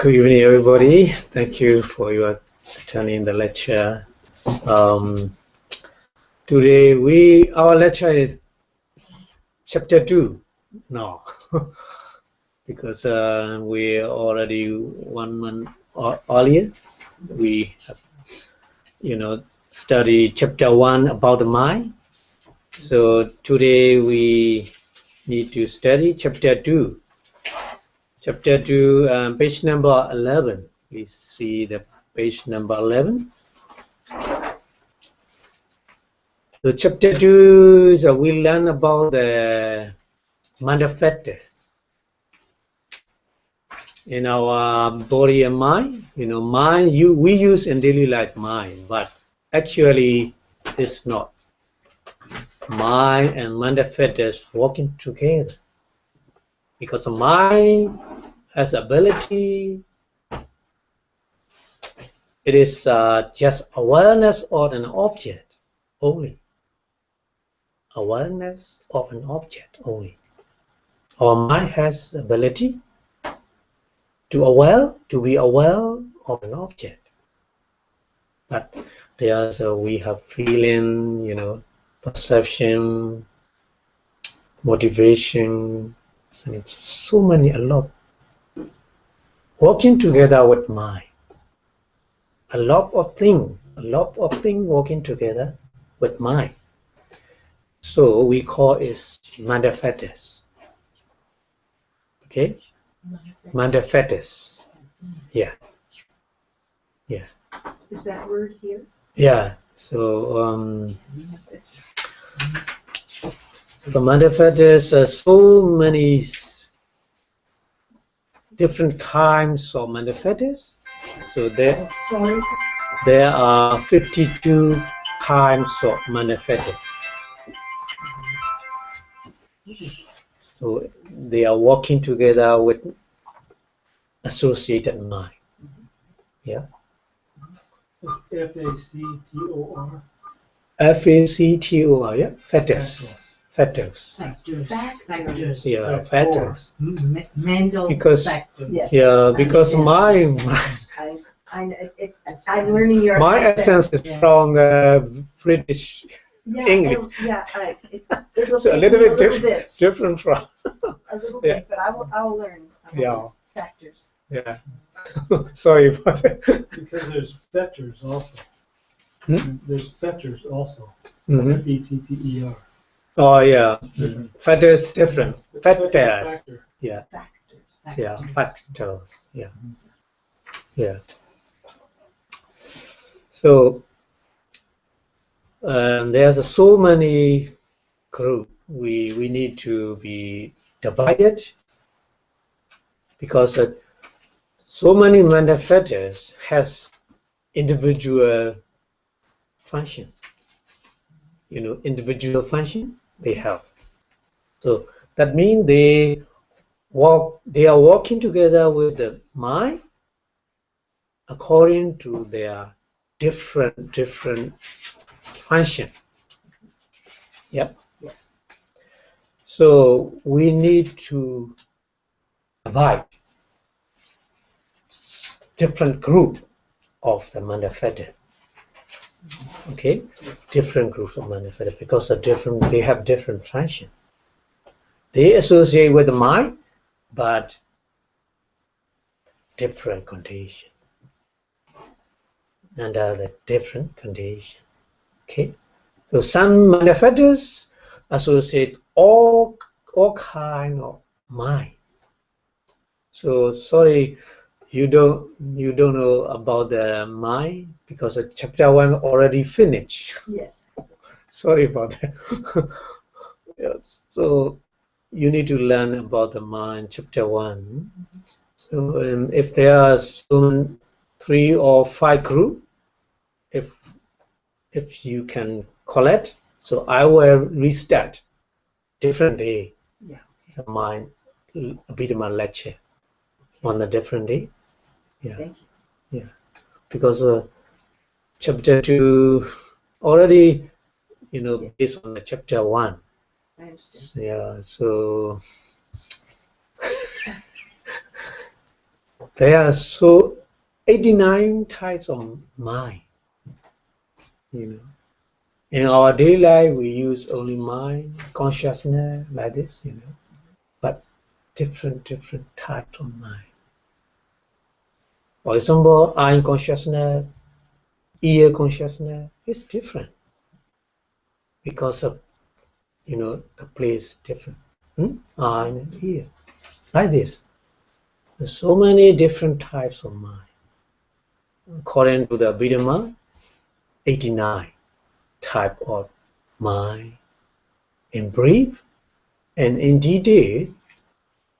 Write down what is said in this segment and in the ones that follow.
Good evening, everybody. Thank you for your attending the lecture. Today our lecture is chapter 2 now because we already 1 month earlier we have, studied chapter 1 about the mind. So today we need to study chapter 2. Chapter 2, page number 11. Please see the page number 11. So chapter 2, we learn about the manifestors in our body and mind. Mind we use in daily life mind, but actually it's not. Mind and manifestors working together because the mind has ability. It is just awareness of an object only. Awareness of an object only. Our mind has ability to be aware of an object. But we have feeling, perception, motivation, so many, a lot. Working together with mind. A lot of things working together with mind. So we call it manifestors. Okay? Manifestors. Yeah. Yeah. Is that word here? Yeah. So the manifestors are so many different kinds of manifestors. So there are 52 kinds of manifestors. So they are working together with associated mind. Yeah. F-A-C-T-O-R. F-A-C-T-O-R, yeah. Factors. Factors. Yeah, factors. Mental because factors. Yes. Yeah, because my I'm learning your my accent is from British English. It will So take a little me bit different from. A little Yeah. bit, but I will learn. Yeah. Factors. Yeah. Sorry about that. Because there's fetters also. There's fetters also. Mm-hmm. F-E-T-T-E-R. Oh yeah. Factors different. Factors. Factor. Yeah. Factors. Yeah. Factors. Yeah. Yeah. So there's so many groups we need to be divided because so many manifestors has individual function. Individual function they have. So that means they are working together with the mind according to their different function. Yep. Yes. So we need to divide different group of the manifestor. Okay, different groups of manifestors because they have different function. They associate with the mind, but different condition. Under the different condition. Okay, so some manifestors associate all kind of mind. So sorry, you don't know about the mind because chapter 1 already finished. Yes. Sorry about that. Yes. So you need to learn about the mind, chapter 1. So if there are soon 3 or 5 group, if you can collect, so I will restart different day. Yeah. My Abhidhamma lecture on a different day. Yeah. Thank you. Yeah. Because chapter 2 already, based on the chapter 1. I understand. Yeah. So There are so 89 types of mind. You know, in our daily life we use only mind, consciousness, like this. You know, but different types of mind. For example, eye consciousness, ear consciousness is different because of, you know, the place different. Eye and ear, like this. There's so many different types of mind. According to the Abhidhamma, 89 type of mind in brief, and in detail,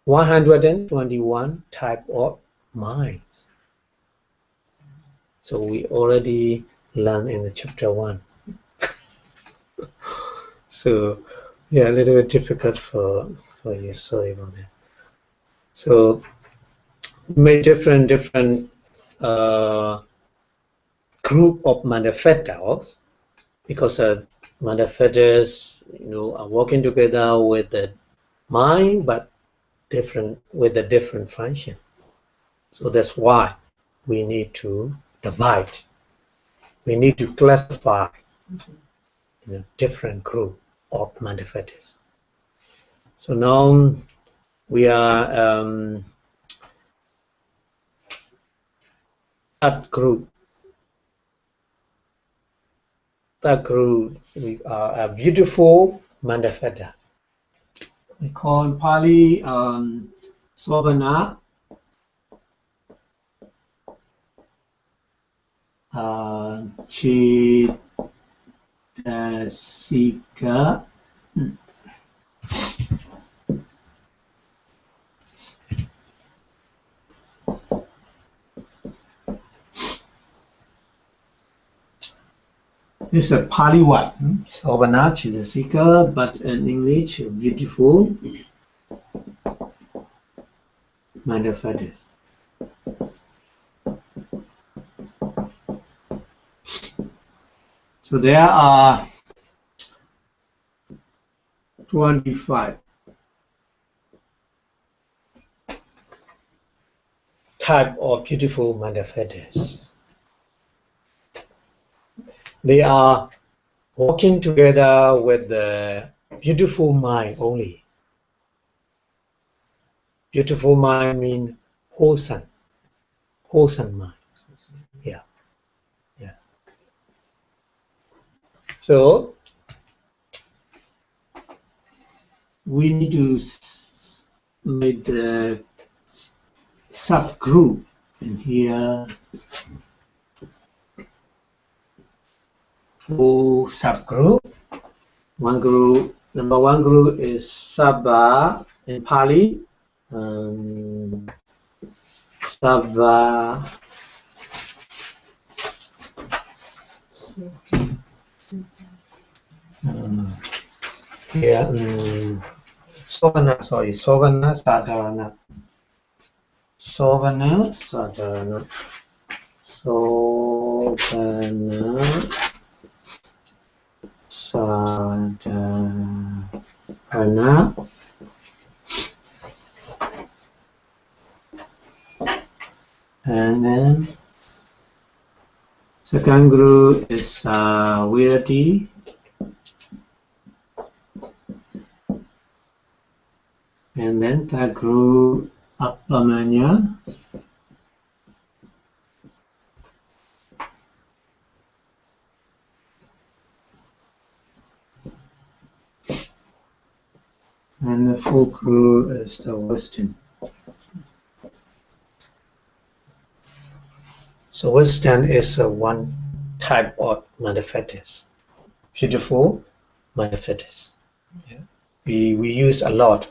121 type of minds. So we already learned in the chapter 1. So yeah, a little bit difficult for you. Sorry about that. So made different group of manifestos, because manifestos, you know, are working together with the mind, but different with a different function. So that's why we need to divide. We need to classify, you know, different group of manifestos. So now we are that group. That group, we are a beautiful manifesta. We call in Pali Sobana, Chitasika, this is a Pali word, Sobana Chitasika, but in English, beautiful manifesta. So there are 25 type of beautiful manifestos. They are working together with the beautiful mind only. Beautiful mind means wholesome mind. Yeah. So we need to make the subgroup in here. 4 subgroup. Number one group is Sabha in Pali. Sabha. Sovana Sadharana. Sovana Sadharana. Sovana Sadharana. And then second group is Virati. And then third group Appamanya. And the fourth group is the Western. So Western is one type of manifestos. Beautiful manifestos. Yeah. We use a lot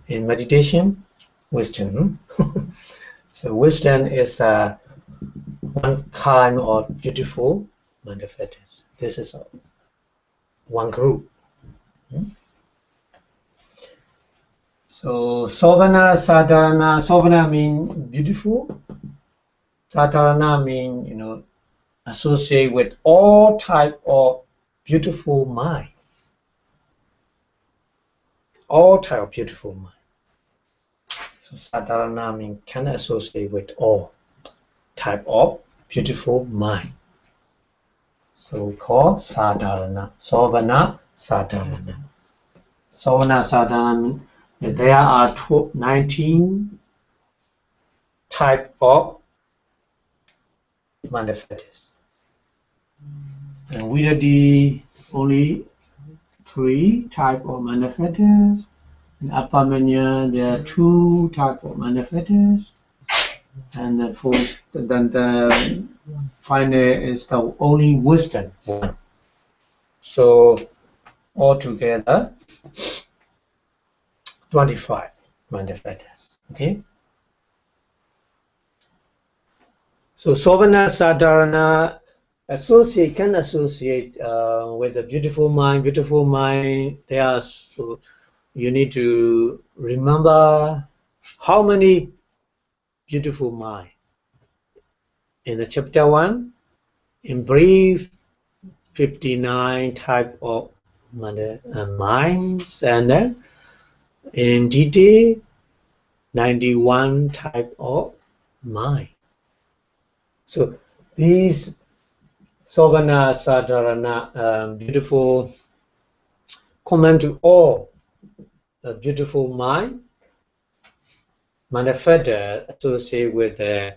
in meditation. Western. So Western is one kind of beautiful manifestos. This is one group. So Sovana Sadharana. Sovana means beautiful. Sadharana means, you know, associate with all type of beautiful mind. All type of beautiful mind. So Sadharana means can associate with all type of beautiful mind. So we call Sadharana. Sovana Sadharana. Sovana Sadharana, there are 19 type of manifestos. And we are the only 3 type of manifestos. In Upper Manya, there are 2 type of manifestos. And the fourth, then the final is the only wisdom one. So altogether 25 manifestos. Okay. So Sovana Sadharana can associate with the beautiful mind. Beautiful mind. There are, so you need to remember how many beautiful mind. In the chapter 1, in brief, 59 type of minds, and then in detail, 91 type of mind. So these Sovana Sadharana, beautiful, common to all the beautiful mind, manifested associated with the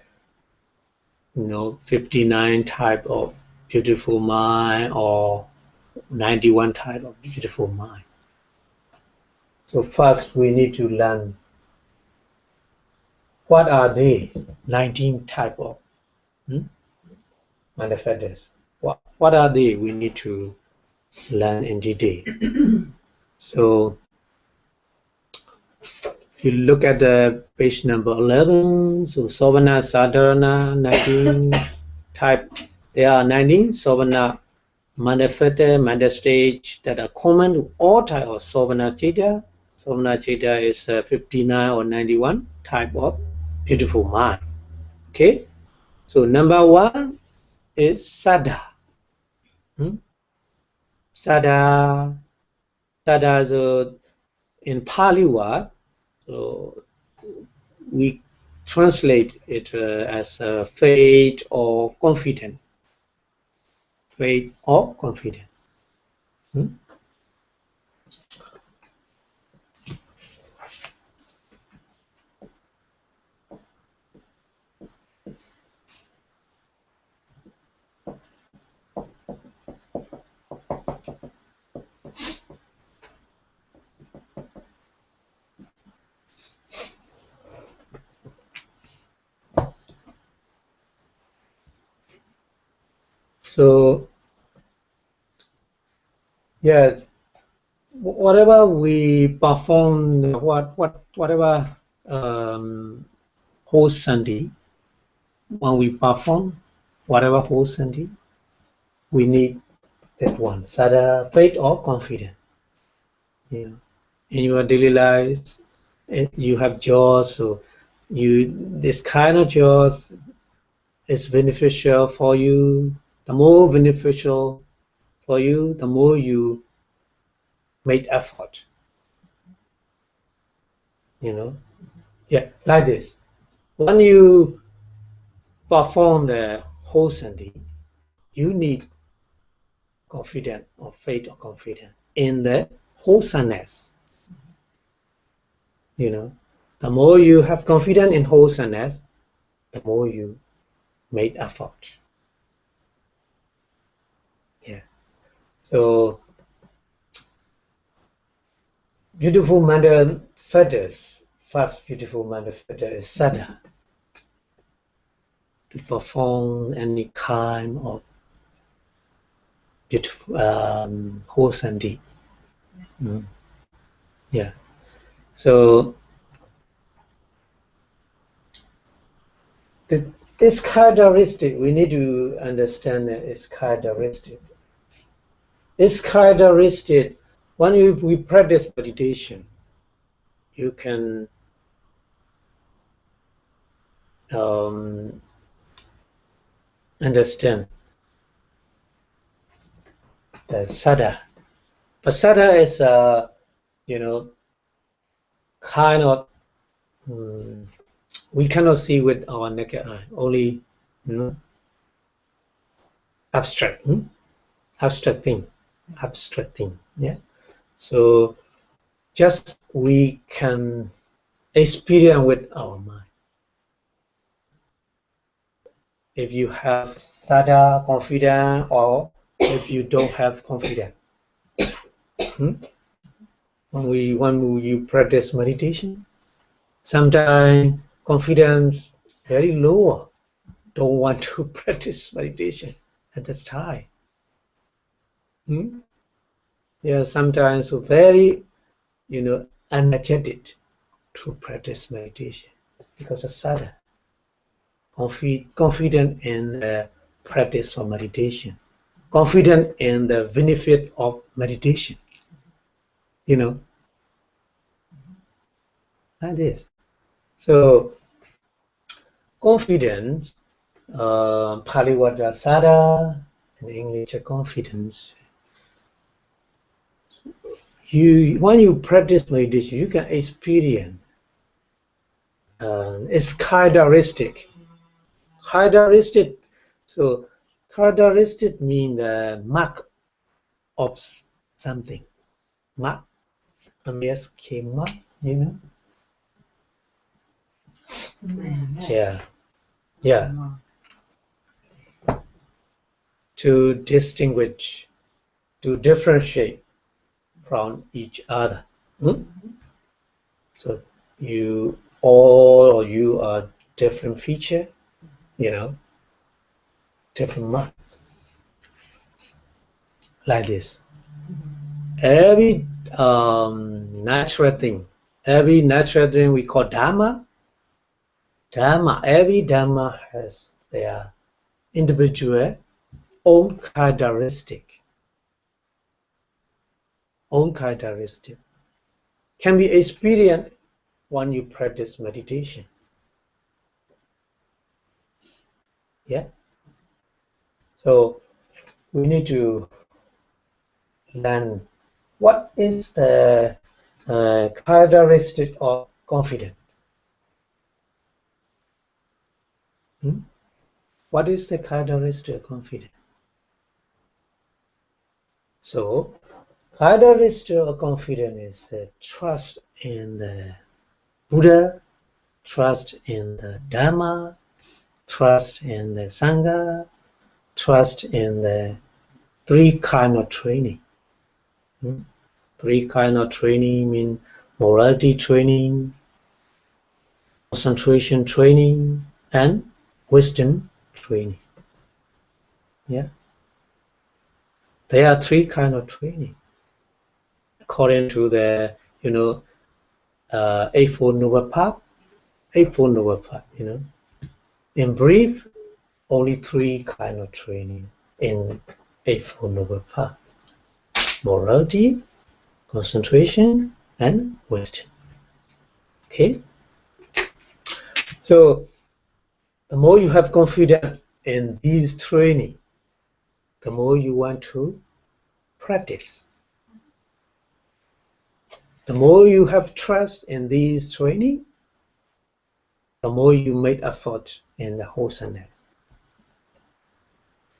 59 type of beautiful mind or 91 type of beautiful mind. So first we need to learn what are they 19 type of manifestos. What are they? We need to learn in detail. So if you look at the page number 11, so Sovana Sadharana 19 type, there are 19 Sovana manifesta stage that are common to all type of Sovana Chitta. Sovana Chitta is 59 or 91 type of beautiful mind. Okay, so number 1 is Sada. Sada, so in Pali word, so we translate it as faith or confidence. Faith or confidence. So, yeah, whatever we perform, whatever whole Sunday, when we perform whatever whole Sunday, we need that one, Sada, faith or confidence. In your daily life, you have joy, so this kind of joy is beneficial for you. The more beneficial for you, the more you make effort. Yeah, like this. When you perform the whole Sunday, you need confidence or faith or confidence in the wholesomeness. The more you have confidence in wholesomeness, the more you make effort. Yeah. So beautiful manifestos. First beautiful manifesto is Sada. To perform any kind of beautiful wholesome deed. Yeah. So this characteristic, we need to understand that it's characteristic. It's characteristic. When we practice meditation, you can understand the Sada. But Sada is kind of we cannot see with our naked eye, only abstract, abstract thing, yeah. So just we can experience with our mind. If you have sada confidence, or if you don't have confidence. When you practice meditation, sometimes confidence very low, don't want to practice meditation at this time. Yeah, sometimes very, energetic to practice meditation because of sada, confident in the practice of meditation, confident in the benefit of meditation, like this. So confidence, Pali word sada, in English confidence. When you practice meditation, you can experience. It's characteristic. Characteristic. So characteristic means the mark of something. Mark. MSK mark. Yeah. Yeah. To distinguish, to differentiate from each other. So you are different feature, different marks, like this. Every natural thing we call Dhamma. Every Dhamma has their individual own characteristic. Can be experienced when you practice meditation. Yeah. So we need to learn what is the characteristic of confidence. What is the characteristic of confidence? So characteristic of confidence is trust in the Buddha, trust in the Dhamma, trust in the Sangha, trust in the three kind of training. Three kind of training mean morality training, concentration training, and wisdom training. Yeah. There are three kind of training according to the Eightfold Noble Path. In brief, only three kind of training in Eightfold Noble Path: morality, concentration, and wisdom. Okay. So the more you have confidence in these training, the more you want to practice. The more you have trust in these training, the more you make effort in the wholesomeness.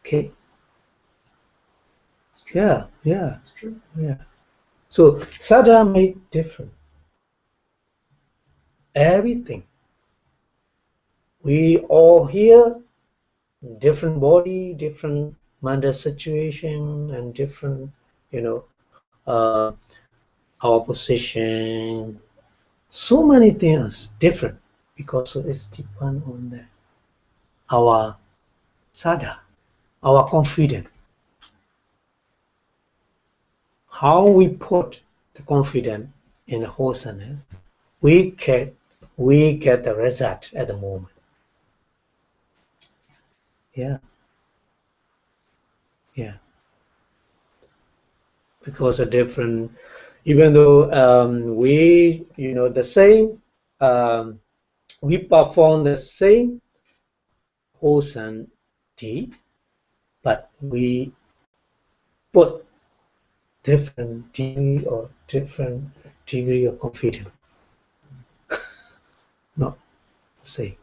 Okay. Yeah. That's true. Yeah. So sadhana made different. Everything. We all here, different body, different mental situation, and different, our position. So many things different because it's depend on our sadhana, our confidence. How we put the confidence in the wholesomeness, we get the result at the moment. Yeah. Because of different, even though we, the same, we perform the same wholesome deed, but we put different degree of confidence. not the same.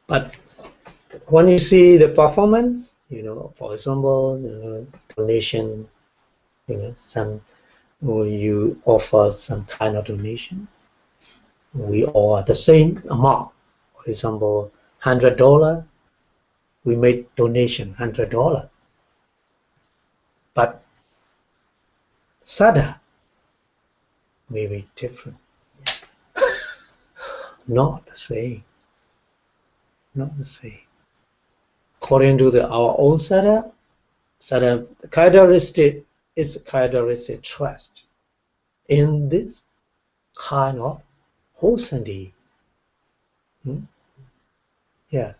But when you see the performance, for example, donation, some or you offer some kind of donation, we all are the same amount. For example, $100, we make donation $100. But sada may be different. Not the same. Not the same. According to our own sada characteristic is characteristic trust in this kind of wholesomeness. Yeah.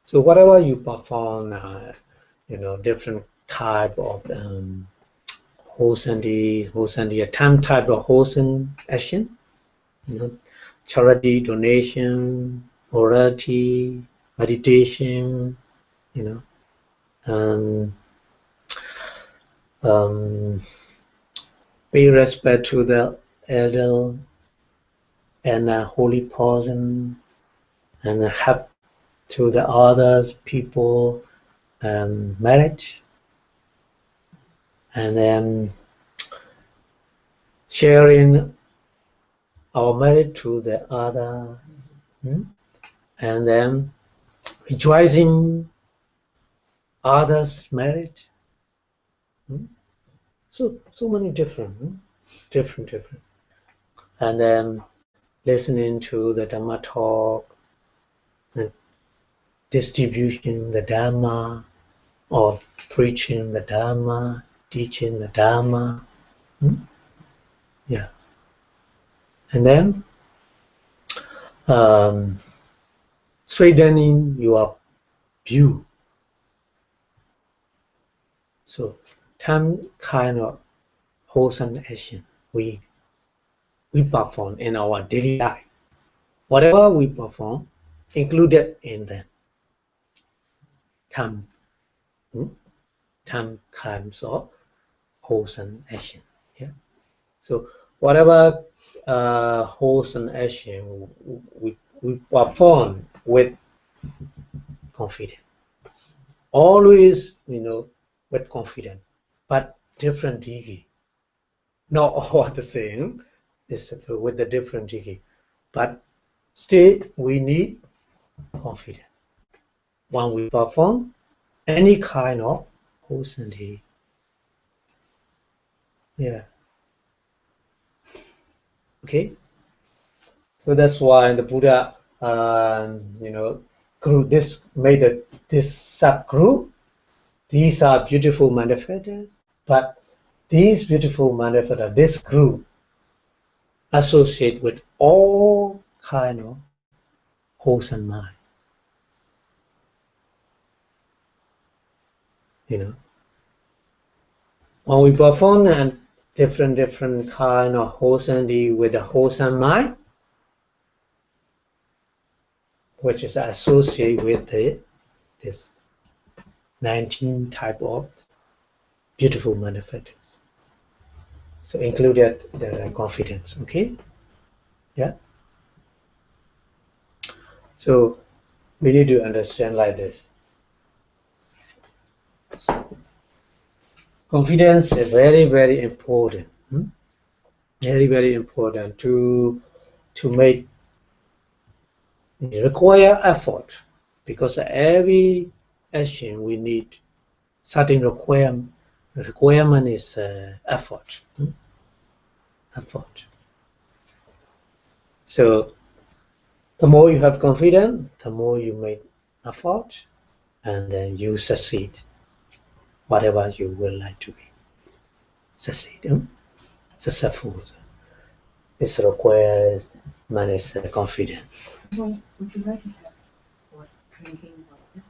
So whatever you perform, different type of wholesome, a time type of wholesome action, charity, donation, morality, meditation, and pay respect to the elder and a holy person, and help to the others people, marriage, and then sharing our merit to the others, and then rejoicing others' merit. So many different, and then listening to the Dhamma talk, and distribution the Dhamma, or preaching the Dhamma, teaching the Dhamma. Yeah. And then straightening your view. So some kind of wholesome action we perform in our daily life. Whatever we perform, included in them. Some kinds of wholesome action. Yeah. So whatever wholesome action we perform with confidence. Always, with confidence, but different degree. Not all the same. It's with the different degree, but still we need confidence when we perform any kind of wholesome deed. Yeah. Okay. So that's why the Buddha, group this made this subgroup. These are beautiful manifestors, but these beautiful manifestors, this group, associate with all kind of wholesome mind. When we perform a different kind of wholesome deed with a wholesome mind, which is associated with this 19 type of beautiful manifestors. So included the confidence. Okay. Yeah. So we need to understand like this. Confidence is very, very important. Very, very important to make. It require effort, because every action we need certain requirement. Requirement is effort. Effort. So the more you have confidence, the more you make effort, and then you succeed. Whatever you would like to be, succeed, successful. It requires man's confidence. Well, would you like to have what, drinking water?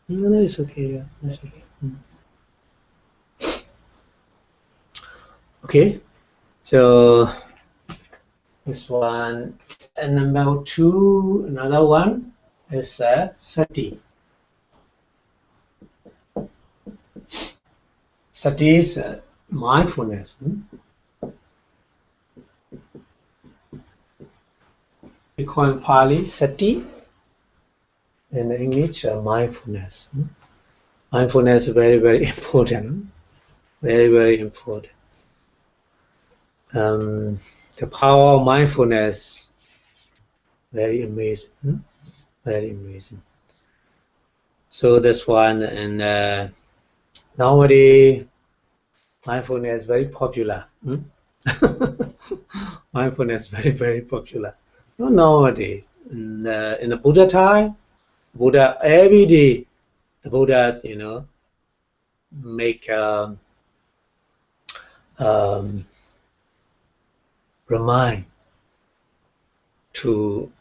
No, it's okay. Yeah, it's okay. Okay, so this one, and number two, another one is sati. Sati is mindfulness. We call in Pali sati, in English mindfulness. Mindfulness is very, very important. Very, very important. The power of mindfulness, very amazing. Very amazing. So that's why, and nowadays mindfulness is very popular. Mindfulness is very, very popular. Not nowadays. In the Buddha time, Buddha every day, the Buddha, make remind to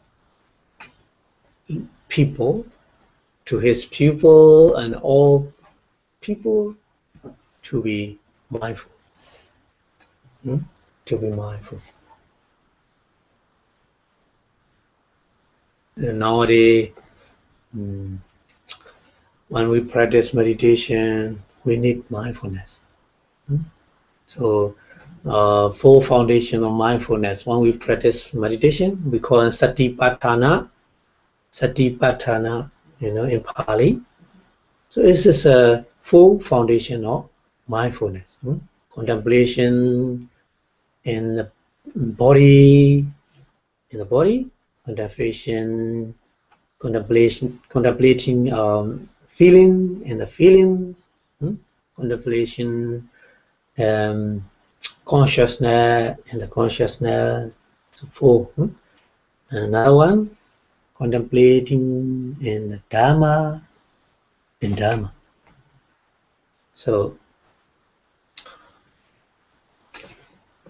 people, to his pupil and all people, to be mindful. To be mindful. And nowadays, when we practice meditation, we need mindfulness. So, full foundation of mindfulness. When we practice meditation, we call it satipatthana. Satipatthana, in Pali. So this is a full foundation of mindfulness. Contemplation in the body, contemplating feeling in the feelings, contemplation, consciousness in the consciousness. So full. And another one, contemplating in the Dharma, in Dharma. So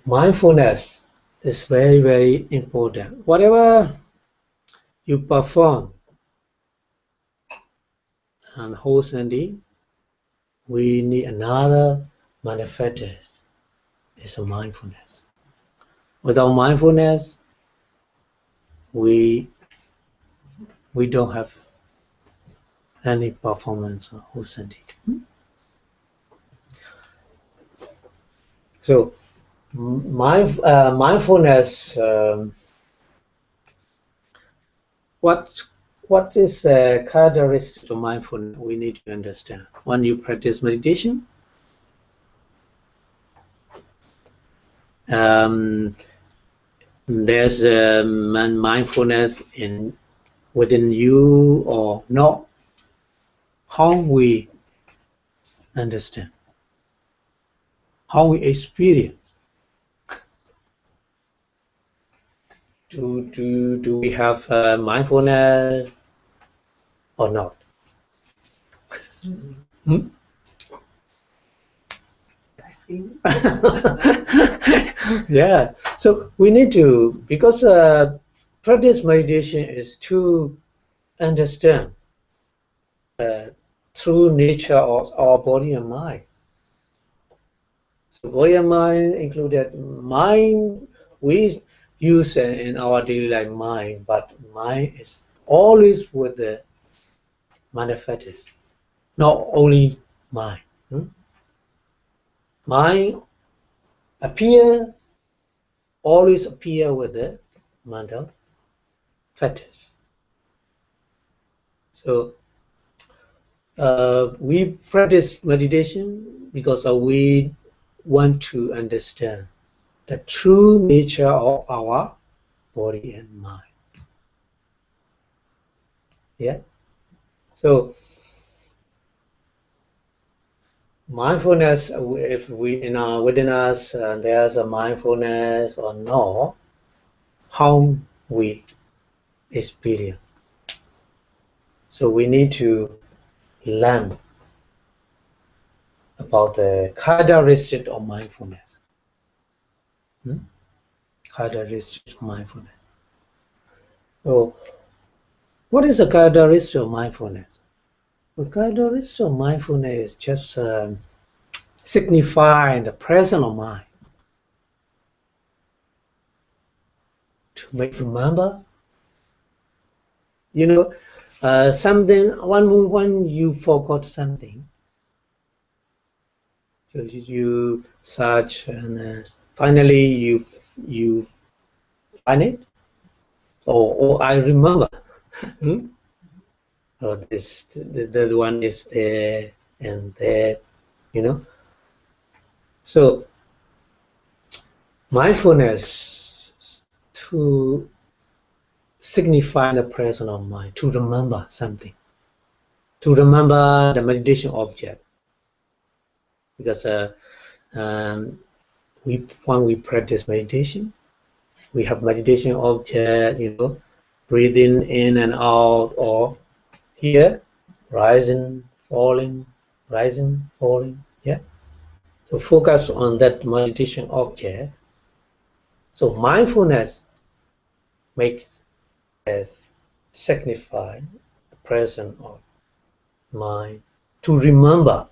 mindfulness is very, very important. Whatever you perform and wholesomely, we need another manifestation. It's a mindfulness. Without mindfulness, we don't have any performance or wholesomely. So mindfulness, what is the characteristic of mindfulness? We need to understand. When you practice meditation, there's mindfulness within you or not. How we understand, how we experience. Do we have mindfulness or not? Asking. Yeah. So we need to, because practice meditation is to understand true nature of our body and mind. So body and mind included mind we use in our daily life mind, but mind is always with the manifestation, not only mind. Mind always appear with the mental fetish. So we practice meditation because we want to understand the true nature of our body and mind. Yeah. So mindfulness, if we within us there's a mindfulness or no, how we experience. So we need to learn about the characteristic of mindfulness. Characteristic of mindfulness. So, what is the characteristic of mindfulness? The characteristic of mindfulness is just signifying the presence of mind. To make remember, something. When you forgot something, you search and finally you find it. or I remember. Or this the one is there and there, you know. So mindfulness to signify the presence of mind, to remember something, to remember the meditation object, because when we practice meditation, we have meditation object, you know, breathing in and out, or here, rising, falling, rising, falling, yeah. So focus on that meditation object. So mindfulness make as signify the presence of mind to remember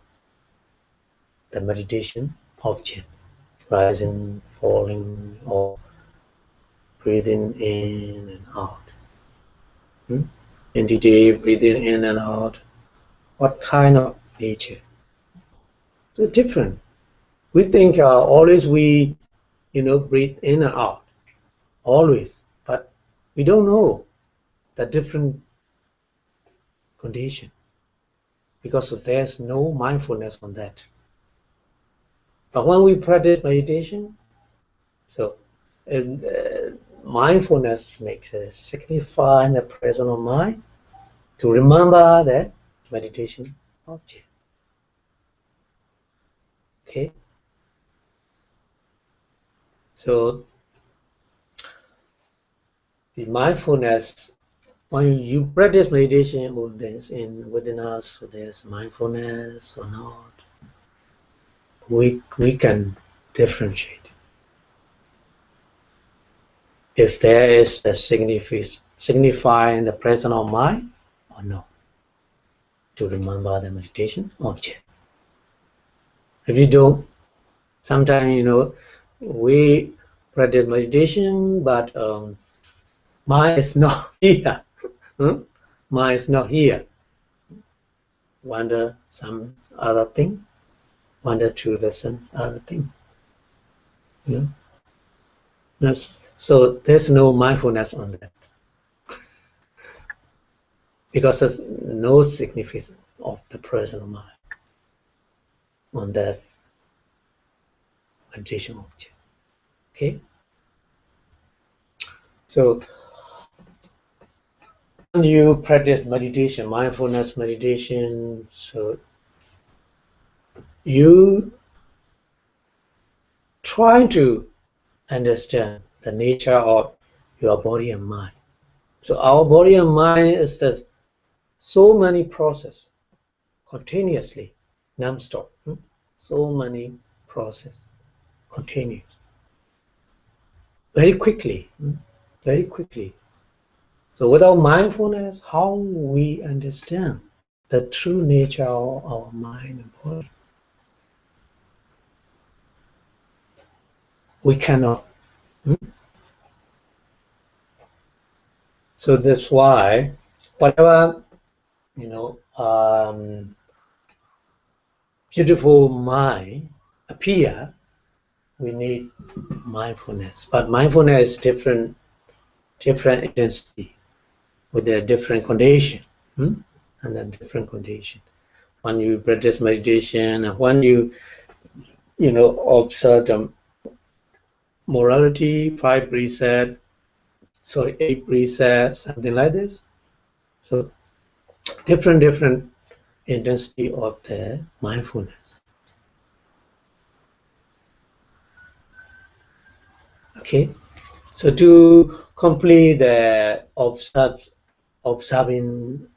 the meditation object, rising, falling, or breathing in and out. In the day, breathing in and out, what kind of nature? So different. We think always we, you know, breathe in and out, always, but we don't know the different condition because there's no mindfulness on that. But when we practice meditation, so mindfulness makes us signify the presence of mind to remember that meditation object. Okay, so the mindfulness, when you practice meditation, within us, so there's mindfulness or not, we can differentiate if there is a signifying the presence of mind or no, to remember the meditation object. If you don't, sometimes, you know, we practice meditation, but mind is not here. Mind is not here. Wander some other thing, wander to some other thing. So there's no mindfulness on that because there's no significance of the presence of mind on that meditation object. Okay, so when you practice meditation, mindfulness meditation, so you try to understand the nature of your body and mind. So our body and mind is that so many processes continuously, non-stop. So many processes continuous, very quickly, very quickly. So without mindfulness, how we understand the true nature of our mind and body? We cannot. So that's why whatever, you know, beautiful mind appear, we need mindfulness. But mindfulness is different intensity with a different condition, and a different condition. When you practice meditation, and when you know, observe the morality, 5 precepts, 8 precepts, something like this. So different intensity of the mindfulness. Okay, so to complete the observing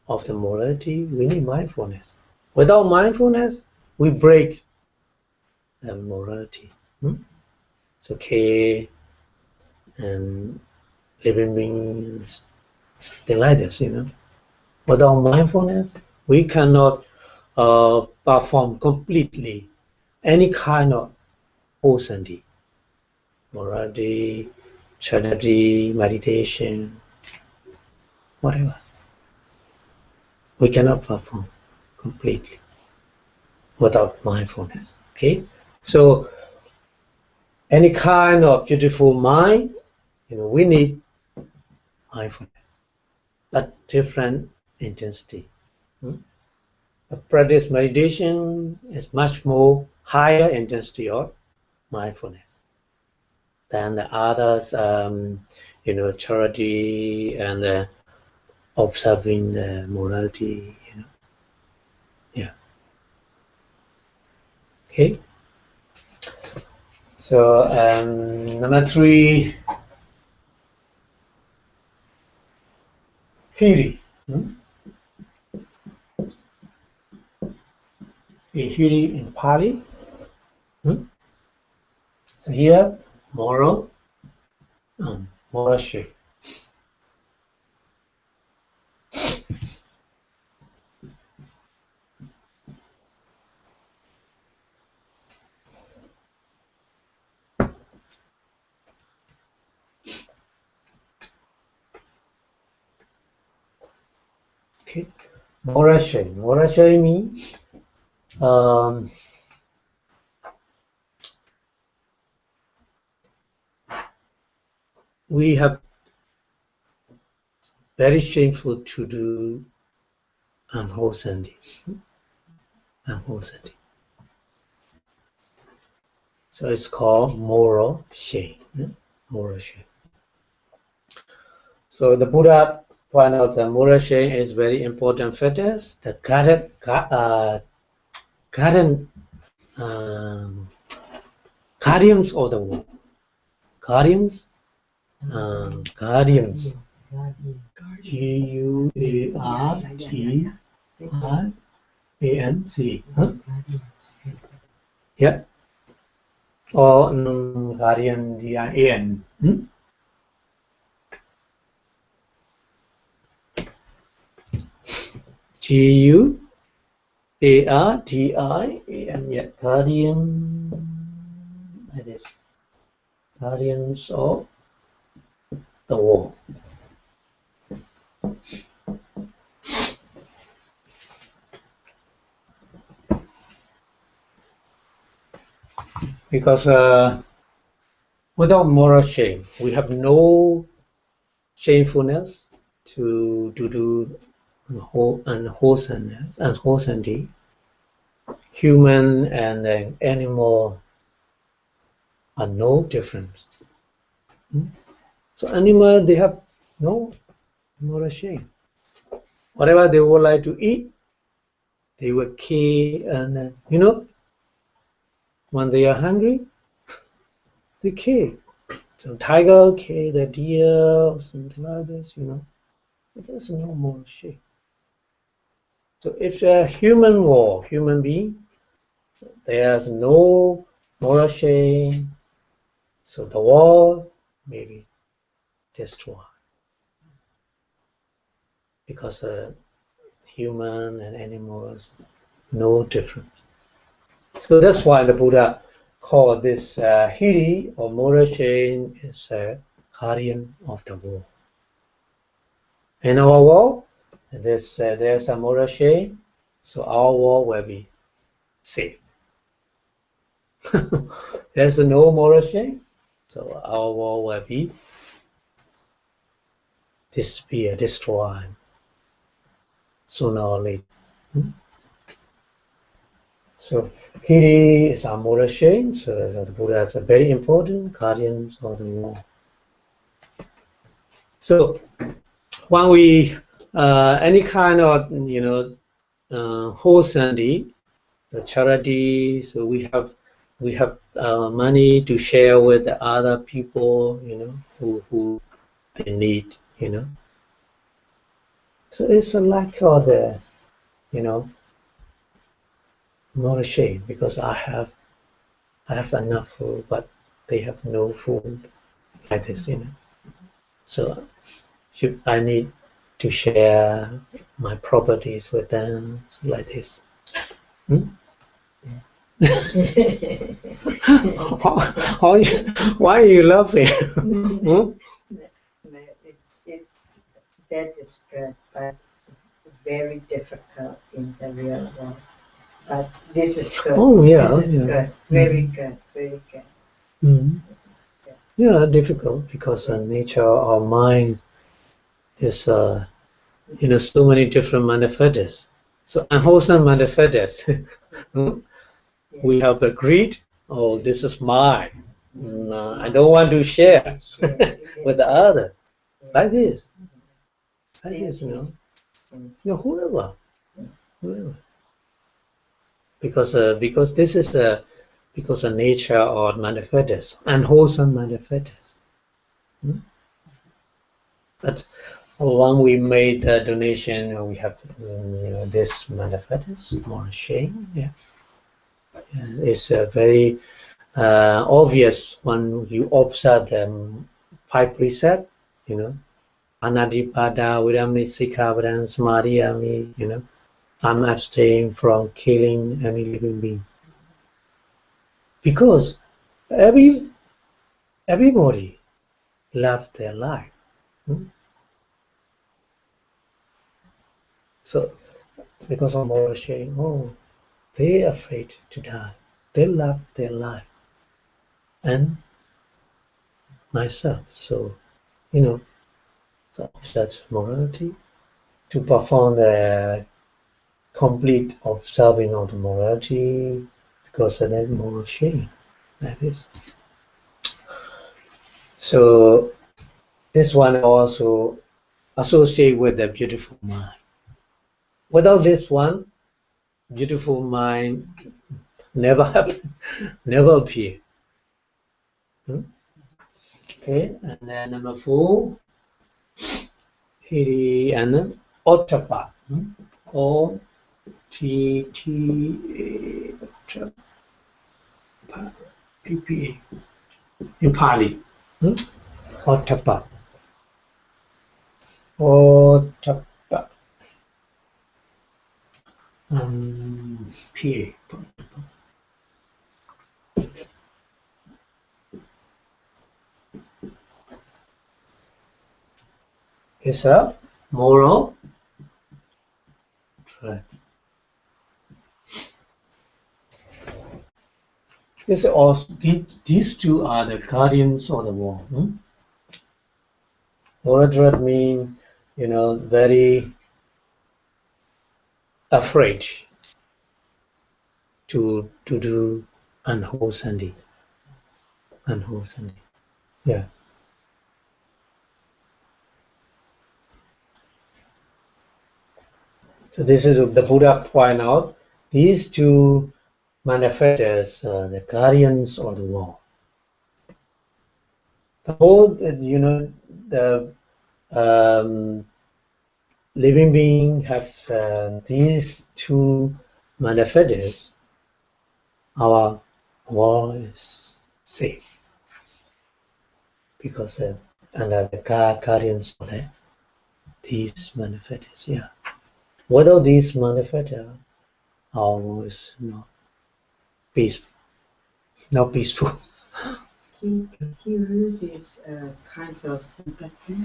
of the morality, we need mindfulness. Without mindfulness, we break the morality. It's okay, and living beings, something like this, you know. Without mindfulness, we cannot perform completely any kind of osandi, morality, charity, meditation, whatever. We cannot perform completely without mindfulness. Okay, so any kind of beautiful mind, you know, we need mindfulness, but different intensity. A practice meditation is much more higher intensity of mindfulness than the others, charity and observing the morality, Yeah. Okay. So number 3, hiri. Hiri in Pali. So here, moral shape. Okay, moral shape. Moral shape means we have very shameful to do unwholesome deeds. So it's called moral shame. Moral shame. So the Buddha pointed out that moral shame is very important factors. The guardians of the world. Guardians. Guardians. Yeah. Or guardian, G-I-A-N. Guardian, yeah, guardian, like this. Guardians of the world. Because without moral shame, we have no shamefulness to do unwholesome deed. Human and animal are no different. So animal, they have no moral shame. Whatever they would like to eat, they will kill, and when they are hungry, they kill. So tiger kill the deer or something like this, But there's no moral shame. So if a human being, there's no moral shame, so the world may be destroyed. Because human and animals, no difference. So that's why the Buddha called this hiri or moral shame is a guardian of the world. In our world, there's a moral shame, so our world will be safe. There's no moral shame, so our world will be destroyed sooner or later. So hiri is our moral shame, so the Buddha is a very important guardian of the world. So when we any kind of wholesome deed, the charity, so we have money to share with the other people, who they need, So it's a lack of the, moral shame, because I have enough food, but they have no food, like this, So I need to share my properties with them, like this. Why are you laughing? That is good, but very difficult in the real world. But this is good. Oh yeah, this is good. Very good, very good. This is good. Yeah, difficult because nature, our mind There's so many different manifestos. So unwholesome manifestos. We have agreed, oh, this is mine. I don't want to share with the other. Like this. Like this, whoever. Because this is because of nature or manifestos, unwholesome manifestos. But when we made the donation, we have this manifestos, more shame. Yeah, it's very obvious when you observe them 5 precepts. Anadipada, Vidami, Sikkhavadam, Samadhiyami. I'm abstaining from killing any living being. Because everybody loves their life. So, because of moral shame, they're afraid to die. They love their life. And myself. So, so that's morality. To perform the complete observing of the morality, because of that moral shame, like this. So this one also associate with the beautiful mind. Without this one, beautiful mind never happen, never appear. Okay, and then number 4, Hiri and Ottappa. O T T P P A in Pali. Ottappa. Ottappa. P A. Is a moral track. This also, these two are the guardians of the wall. Moral dread means, very afraid to do unwholesome deed. Unwholesome deed. Yeah. So this is the Buddha point out. These two manifest as the guardians of the wall. The whole, the living being have these two manifestos. Our wall is safe because under the guardians of these manifestos. Yeah. Without these manifestos, our wall is not peaceful. Not peaceful. Hiru is kinds of sympathy.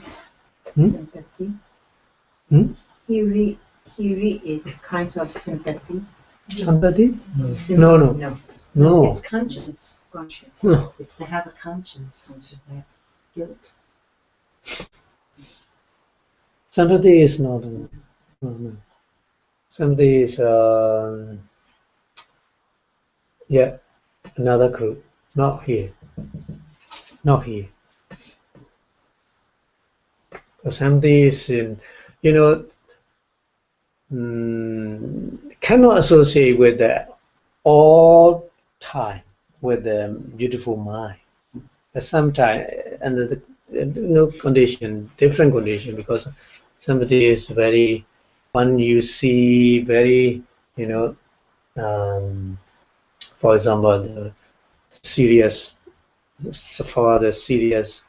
Sympathy. Hiri is kinds of sympathy. Sympathy? No. It's conscience. No. It's to have a conscience. Guilt. Sympathy is not. No. Sympathy is another group. Not here. Not here. Sympathy is in, cannot associate with the all time with the beautiful mind. But sometimes under the condition, different condition, because somebody is very, when you see very, for example, the serious, for the serious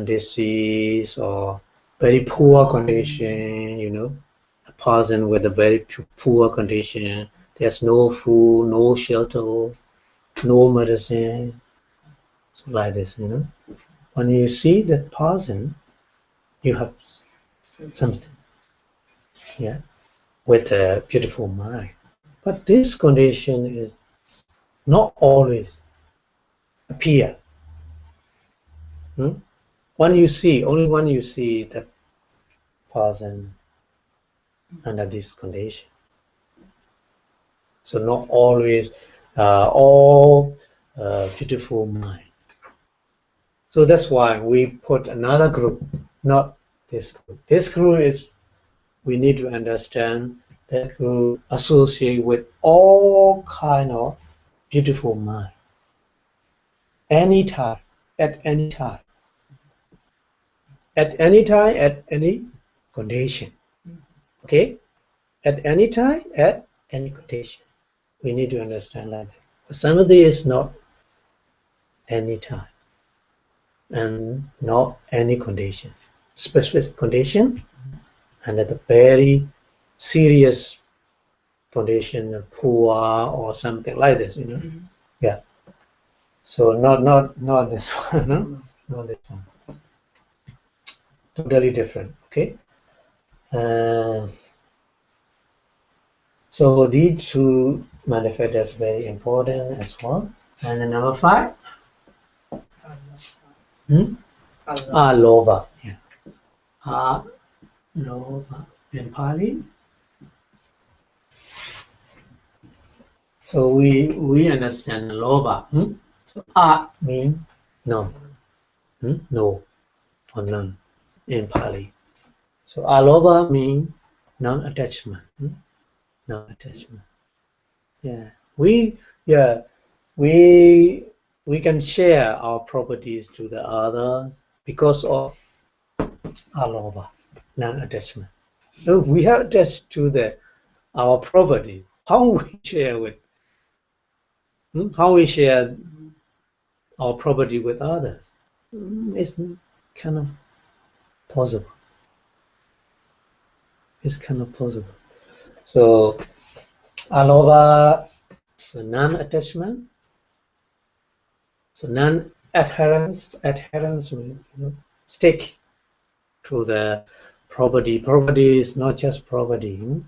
disease or very poor condition, a person with a very poor condition, there's no food, no shelter, no medicine, so like this, When you see that person, you have something, with a beautiful mind. But this condition is not always appear. When you see, only when you see that person under this condition. So not always all beautiful mind. So that's why we put another group, not this group. This group is, we need to understand that group associate with all kind of beautiful mind. Any time, at any time. At any time, at any condition. Okay? At any time, at any condition. We need to understand like that. But samadhi is not any time and not any condition. Specific condition and at a very serious condition, poor or something like this, you know. Yeah. So not this one, no? Not this one. Totally different. Okay. So these two manifest as very important as well. And then number 5. Lobha. Yeah. Lobha in Pali. So we understand lobha. So means no. No or none in Pali. So alobha means non-attachment. Non-attachment. Yeah. We can share our properties to the others because of alobha, non-attachment. So we have attached to our property. How we share with how we share our property with others? It's kind of possible. It's kind of possible. So alobha is non-attachment. So non-adherence, stick to the property. Property is not just property.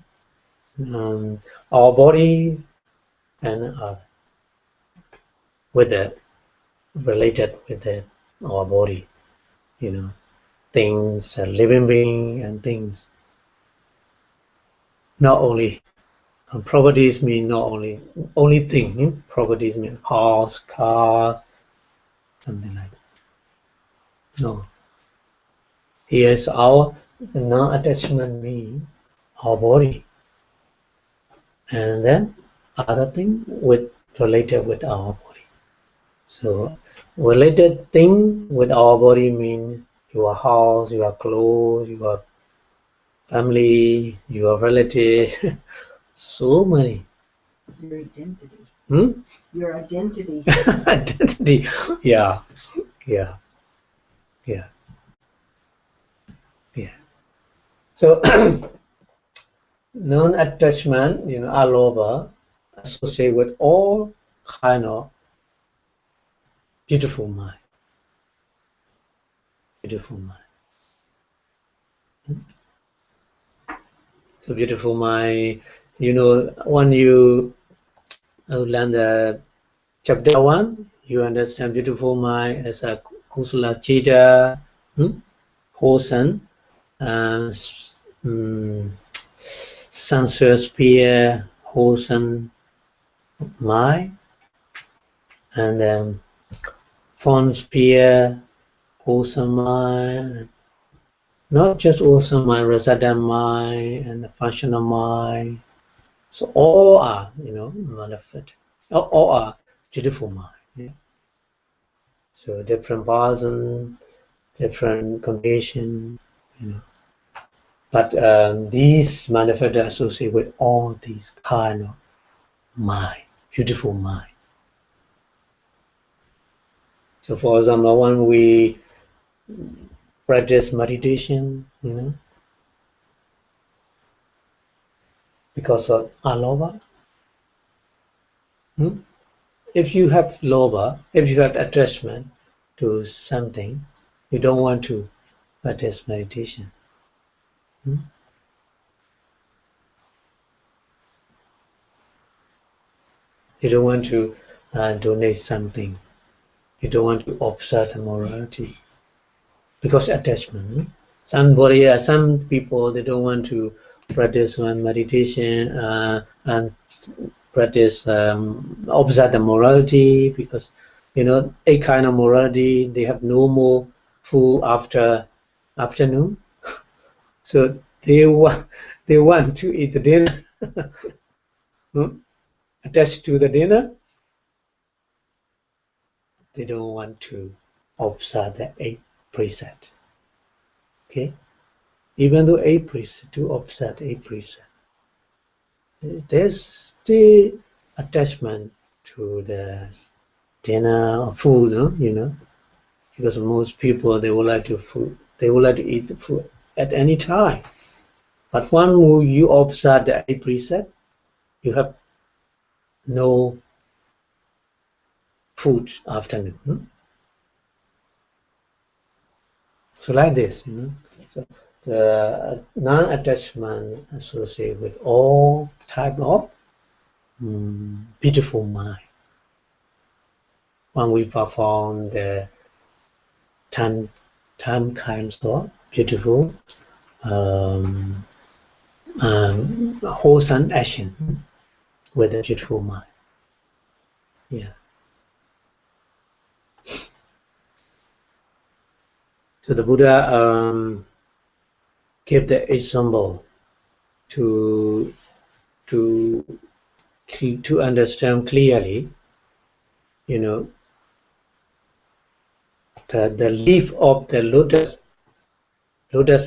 Our body and with it, related with our body, you know, things, living being and things. Not only properties mean not only thing. Properties mean house, car, something like that. No. Here's our non-attachment means our body, and then other thing related with our body. So related thing with our body means your house, your clothes, your family, your relative, so many. Your identity. Your identity. Identity. Yeah. So non-attachment, alobha, associated with all kind of beautiful mind. Beautiful mind. So beautiful mind, when you learn the chapter 1, you understand beautiful mind as a kusala chitta, wholesome, sensuous sphere, wholesome mind, and then form sphere, wholesome mind, not just wholesome mind, resident mind, and the functional mind. So all are, manifest. All are beautiful mind. Yeah. So different person, different condition, But these manifest associated with all these kind of mind, beautiful mind. So for example, when we practice meditation, because of alobha, if you have lobha, if you have attachment to something, you don't want to practice meditation. You don't want to donate something. You don't want to observe the morality because attachment. some people, they don't want to practice meditation and practice observe the morality, because a kind of morality, they have no more food after afternoon, so they want to eat the dinner attached to the dinner. They don't want to observe the 8 precept. Okay, even though 8 precept, to observe 8 precept, there's still attachment to the dinner or food, because most people, they would like to eat the food at any time. But when you observe the 8 precept, you have no food afternoon. So like this, so the non-attachment associated with all type of beautiful mind. When we perform the 10 kinds of beautiful wholesome action with a beautiful mind. Yeah. So the Buddha gave the example to understand clearly, the leaf of the lotus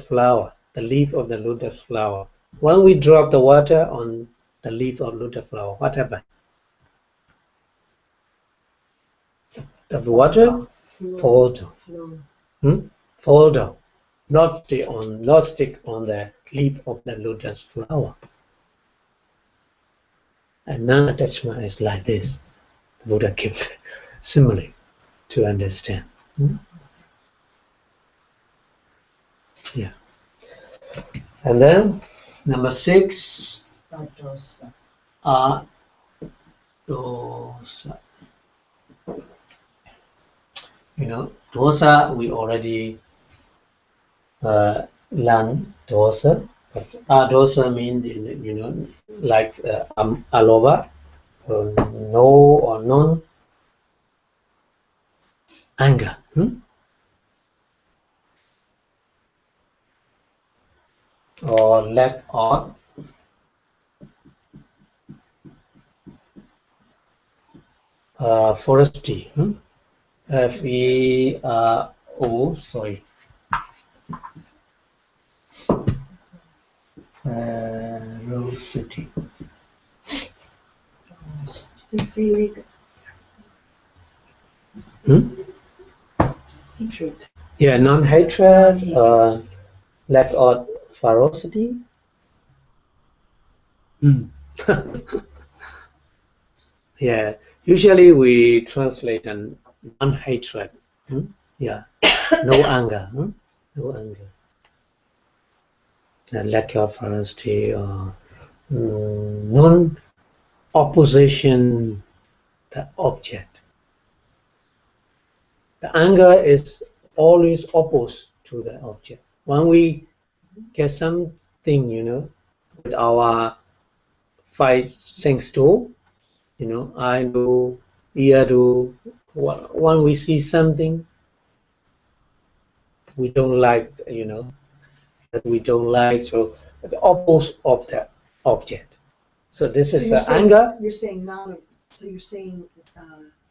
flower, the leaf of the lotus flower. When we drop the water on the leaf of lotus flower, what happens? The water falls down. Fall down, not stick on the leaf of the lotus flower. And non-attachment is like this. The Buddha gives simile to understand. Yeah. And then number 6, Dosa. Dosa. Dosa, we already learned dosa. But dosa means, like aloba, no or non anger. Or lack of ferocity. Ferocity. Hatred. Yeah, non-hatred, lack of ferocity. Yeah, usually we translate an non-hatred. Yeah, no anger. No anger. Lack of ferocity or non-opposition the object. The anger is always opposed to the object. When we get something, with our 5 sense tool, eye do, ear do, when we see something we don't like, that we don't like, so the opposite of that object. So this is anger. You're saying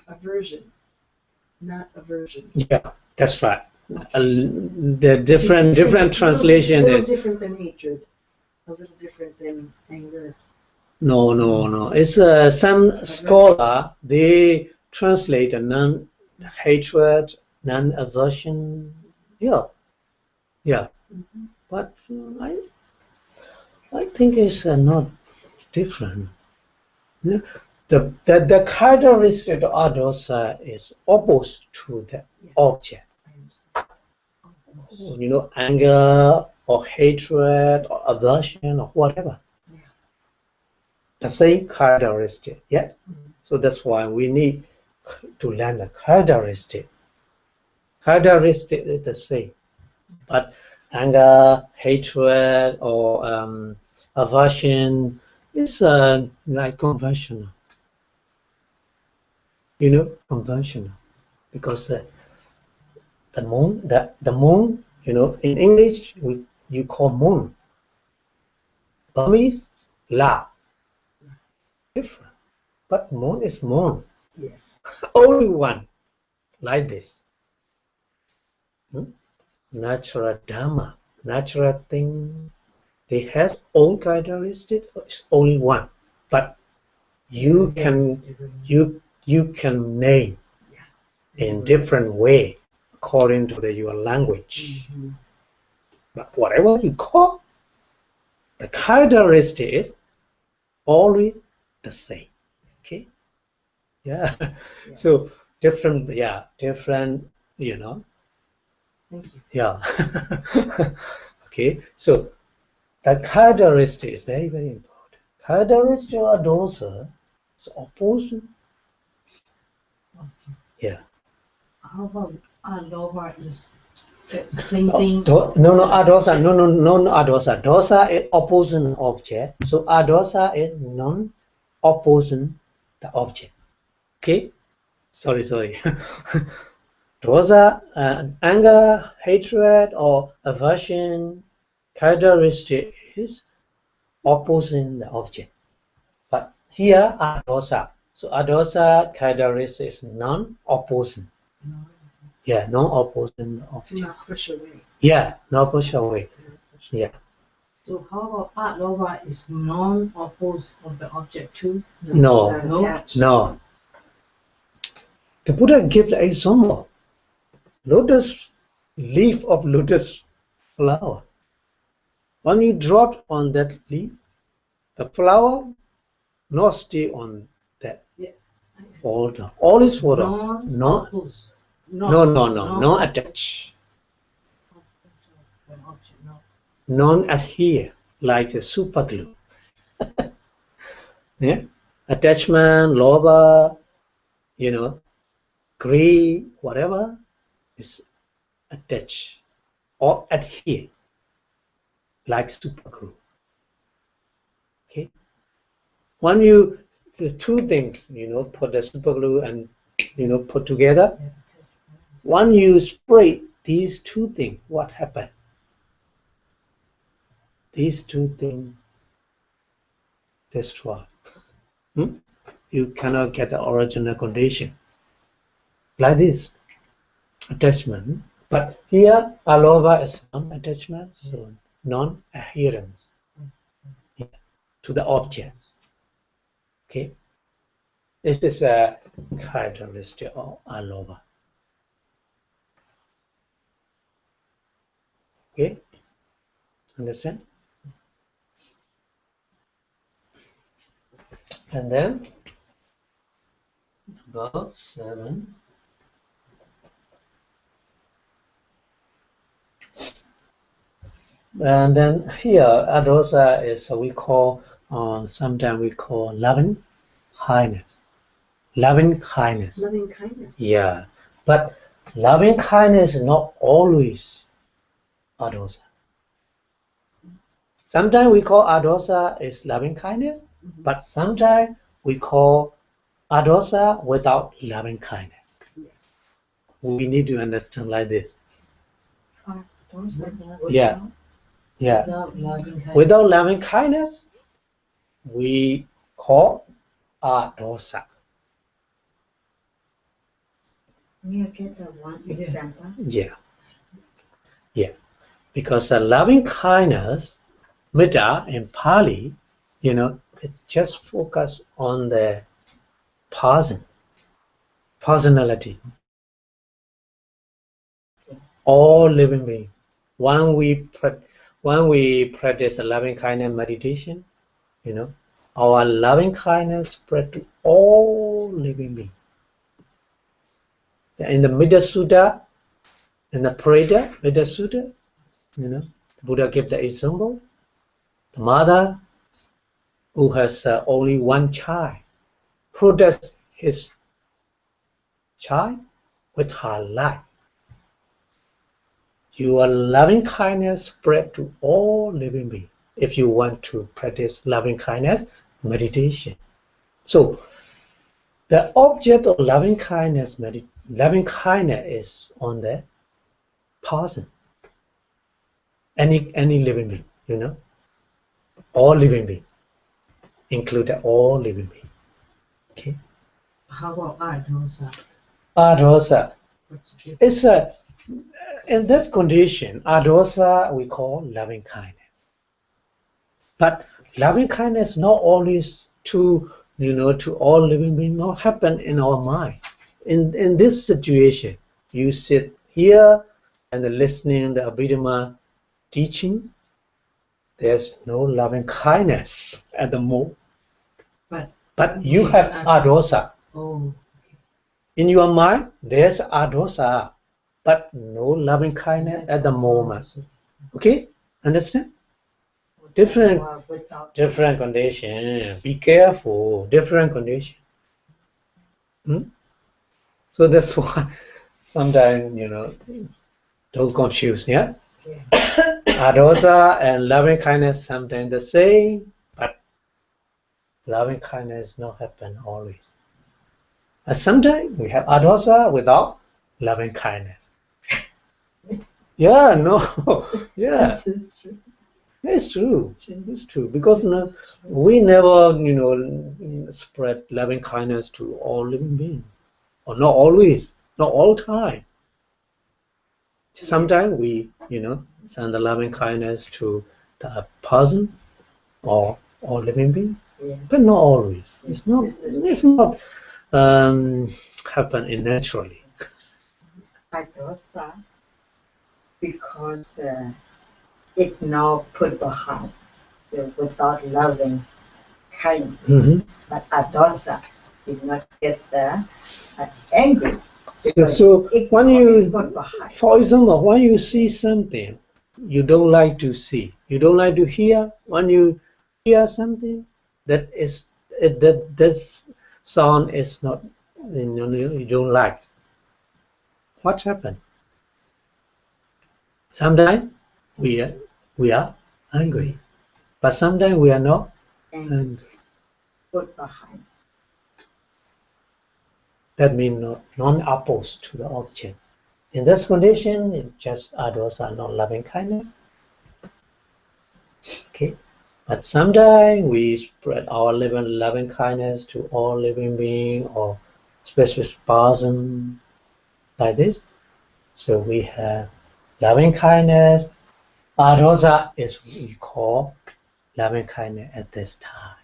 aversion, not aversion. Yeah, that's right. The different translation. A little different than hatred. A little different than anger. No. It's some scholar, they translate a non-hatred, non-aversion. Yeah. But I think it's not different. Yeah. The characteristic of dosa is opposed to the object. Anger or hatred or aversion or whatever. Yeah. The same characteristic. Yeah. So that's why we need to learn the characteristic. Characteristic is the same, but anger, hatred, or aversion is like conventional. You know, conventional, because the moon, the moon, you know, in English you call moon. Burmese, la, different, but moon is moon. Yes. Only one, like this. Natural dharma, natural thing, they has own characteristic. It's only one, but you can name in different way according to your language. But whatever you call, the characteristic is always the same. Okay. Yeah. Yes. So different. Yeah. Different. You know. Thank you. Yeah. Okay. So the characteristic is very, very important. Characteristic of dosa is opposite. Yeah. How about Alova is the same thing? No, adosa. No, adosa. Dosa is opposing object. So adosa is non-opposing the object. Okay. Sorry. Dosa, anger, hatred, or aversion characteristic is opposing the object. But here adosa. So adosa characteristic is non-opposing. Yeah, non-opposing object. Not push away. Yeah, not push away. Yeah. So how about Alova is non-opposed of the object too? No. Attached. No. The Buddha gives an example. Lotus leaf of lotus flower. When you drop on that leaf, the flower not stay on that. Yeah. Fall down. Always fall down. No, Non-opposed. no attach. The object, no. Non-adhere, like the super glue. Yeah. Attachment, lobha, you know, greed, whatever is attached or adhere, like super glue. Okay. When you, the two things, you know, put the super glue and, you know, put together, when you spray these two things, what happened? These two things destroy. You cannot get the original condition. Like this, attachment. But here, alova is non-attachment, so non-adherence to the object. Okay, this is a characteristic of alova. Okay, understand? And then about 7. And then here, adosa is we call, sometimes we call loving kindness. Loving kindness. Loving kindness. Yeah, but loving kindness is not always adosa. Sometimes we call adosa is loving kindness, but sometimes we call adosa without loving kindness. Yes. We need to understand like this. Without Yeah. Without loving kindness, we call adosa. May I get that one example? Yeah. Because loving kindness, metta in Pali, you know, it just focus on the personality. All living beings. When we practice loving kindness meditation, you know, our loving kindness spread to all living beings. In the Middle Sutta, in the Parida Middle Sutta, you know, the Buddha gave the example. The mother who has only one child protects his child with her life. your loving kindness spread to all living beings. If you want to practice loving kindness meditation, so the object of loving kindness is on the person, any living being, you know, all living beings, included all living beings. Okay. How about Adosa? Adosa. What's the difference? It's a in this condition, adosa we call loving kindness. But loving kindness not always to to all living beings, not happen in our mind. In this situation, you sit here and listening the Abhidhamma teaching. There's no loving kindness at the moment. But you have adosa. Oh, In your mind, there's adosa, but no loving kindness at the moment. Okay? Understand? Different condition. Be careful. Different condition. So that's why sometimes, don't confuse, yeah? Adosa and loving kindness sometimes the same, but loving kindness not happen always. And sometimes we have adosa without loving kindness. Yeah, no, yeah. This is true. It's true. It's true because we never, spread loving kindness to all living beings, or not always, not all time. Sometimes we, send the loving kindness to the person or all living being, but not always. It's not. It's not happen naturally. Adosa, because it now put behind without loving kindness. But adosa did not get angry. So when you, put behind. for example, when you see something you don't like to see, you don't like to hear, when you hear something that this sound is not, you don't like, what happened? Sometimes we are angry, but sometimes we are not angry. Put behind. That means non-opposed to the object. In this condition, it just adosa, not loving kindness. Okay, but sometimes we spread our loving kindness to all living being or specific person like this. So we have loving kindness. Adosa is what we call loving kindness at this time.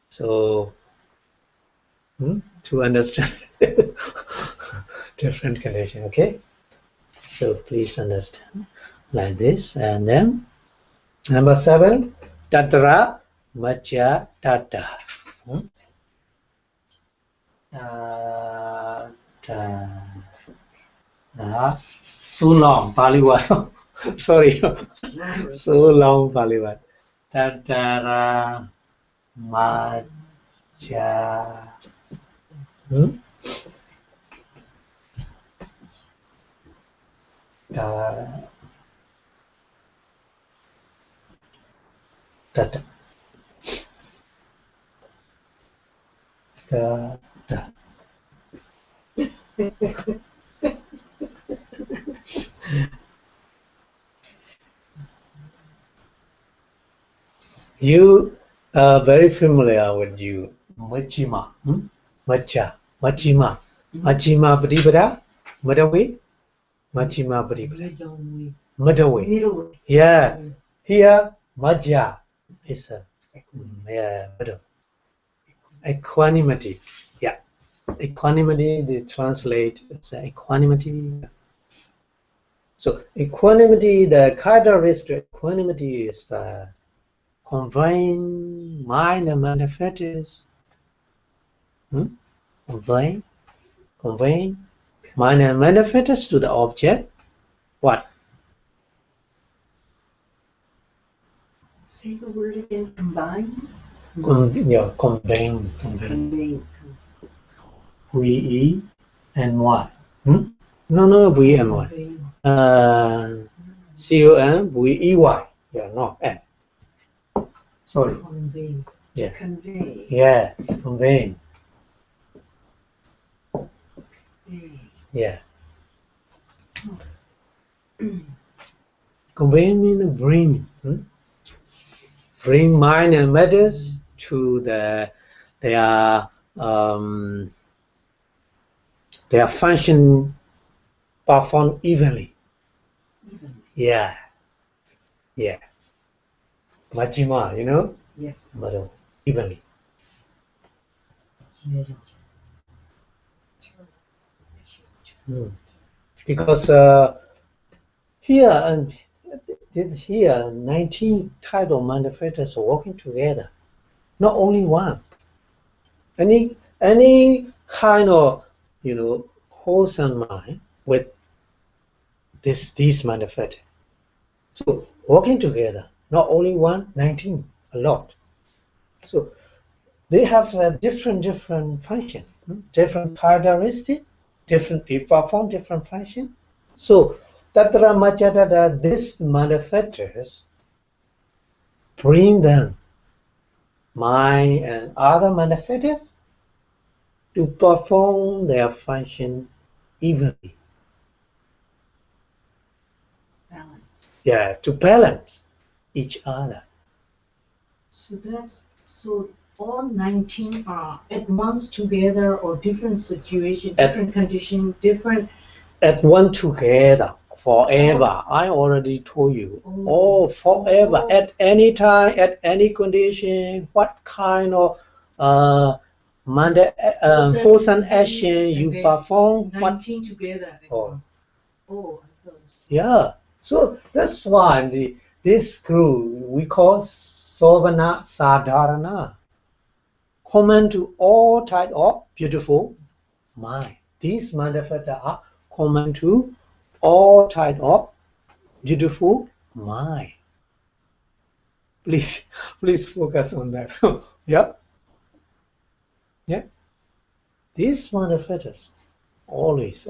So to understand different condition, okay? So please understand like this. And then number 7, Tatra Macha Tata. So long, Pali was sorry, so long Pali was. Tatra Macha. Tata. You are very familiar with you, Machima, Machima, Machima Padipada, Madawi, Machima Padipada, Madawi. Middle. Yeah, here Maja is a middle. Equanimity, yeah. Equanimity, they translate as equanimity. So equanimity, the characteristic equanimity is conveying mind and manifests. Conveying mind and manifests to the object. What? Say the word again. Combine. Conveying. We and what? No, VMY. COMVEY. Yeah, no, N. Sorry. Convey. To Yeah. convey. Yeah, conveying. Yeah. Conveying means bring. Bring mind and matters to their function performed evenly. Yeah. Yeah. Majima, you know? Yes. But evenly. Because here 19 type of manufacturers working together, not only one. Any kind of wholesome mind with these manufacturers. So working together, not only one, 19, a lot. So they have a different function, different characteristic, they perform different function. So tatra machata, these manufacturers bring them mind and other manufacturers to perform their function evenly. Balance. Yeah, to balance each other. So all 19 are at once together or different situation, different condition, different. At one together forever. I already told you. Forever. At any time, at any condition, what kind of wholesome action you perform. 19 together. Yeah. So that's why this group we call Sovana Sadharana. Common to all type of beautiful mind. These manifesta are common to all type of beautiful mind. Please focus on that. Yeah. These manifestas always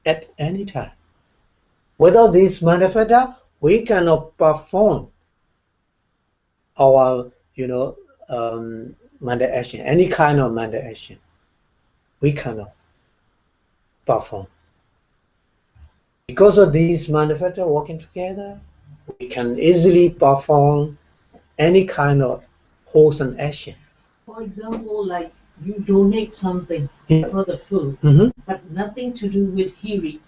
at any time. Without this manifesta, we cannot perform our manda action, any kind of manda action. We cannot perform. Because of these manifesta working together, we can easily perform any kind of wholesome action. For example, like you donate something for the food, but nothing to do with hearing,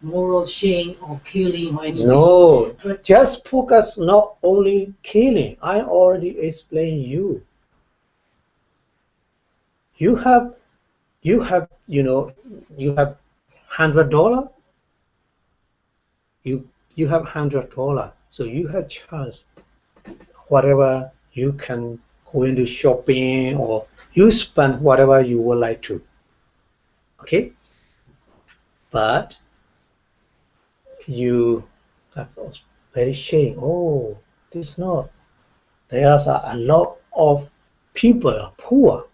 moral shame or killing or anything. No, but just focus not only killing. I already explained you. You have $100. You have $100. So you have chance. Whatever you can go into shopping or you spend whatever you would like to. Okay, but you have very shame. Oh, this not. There's a lot of people poor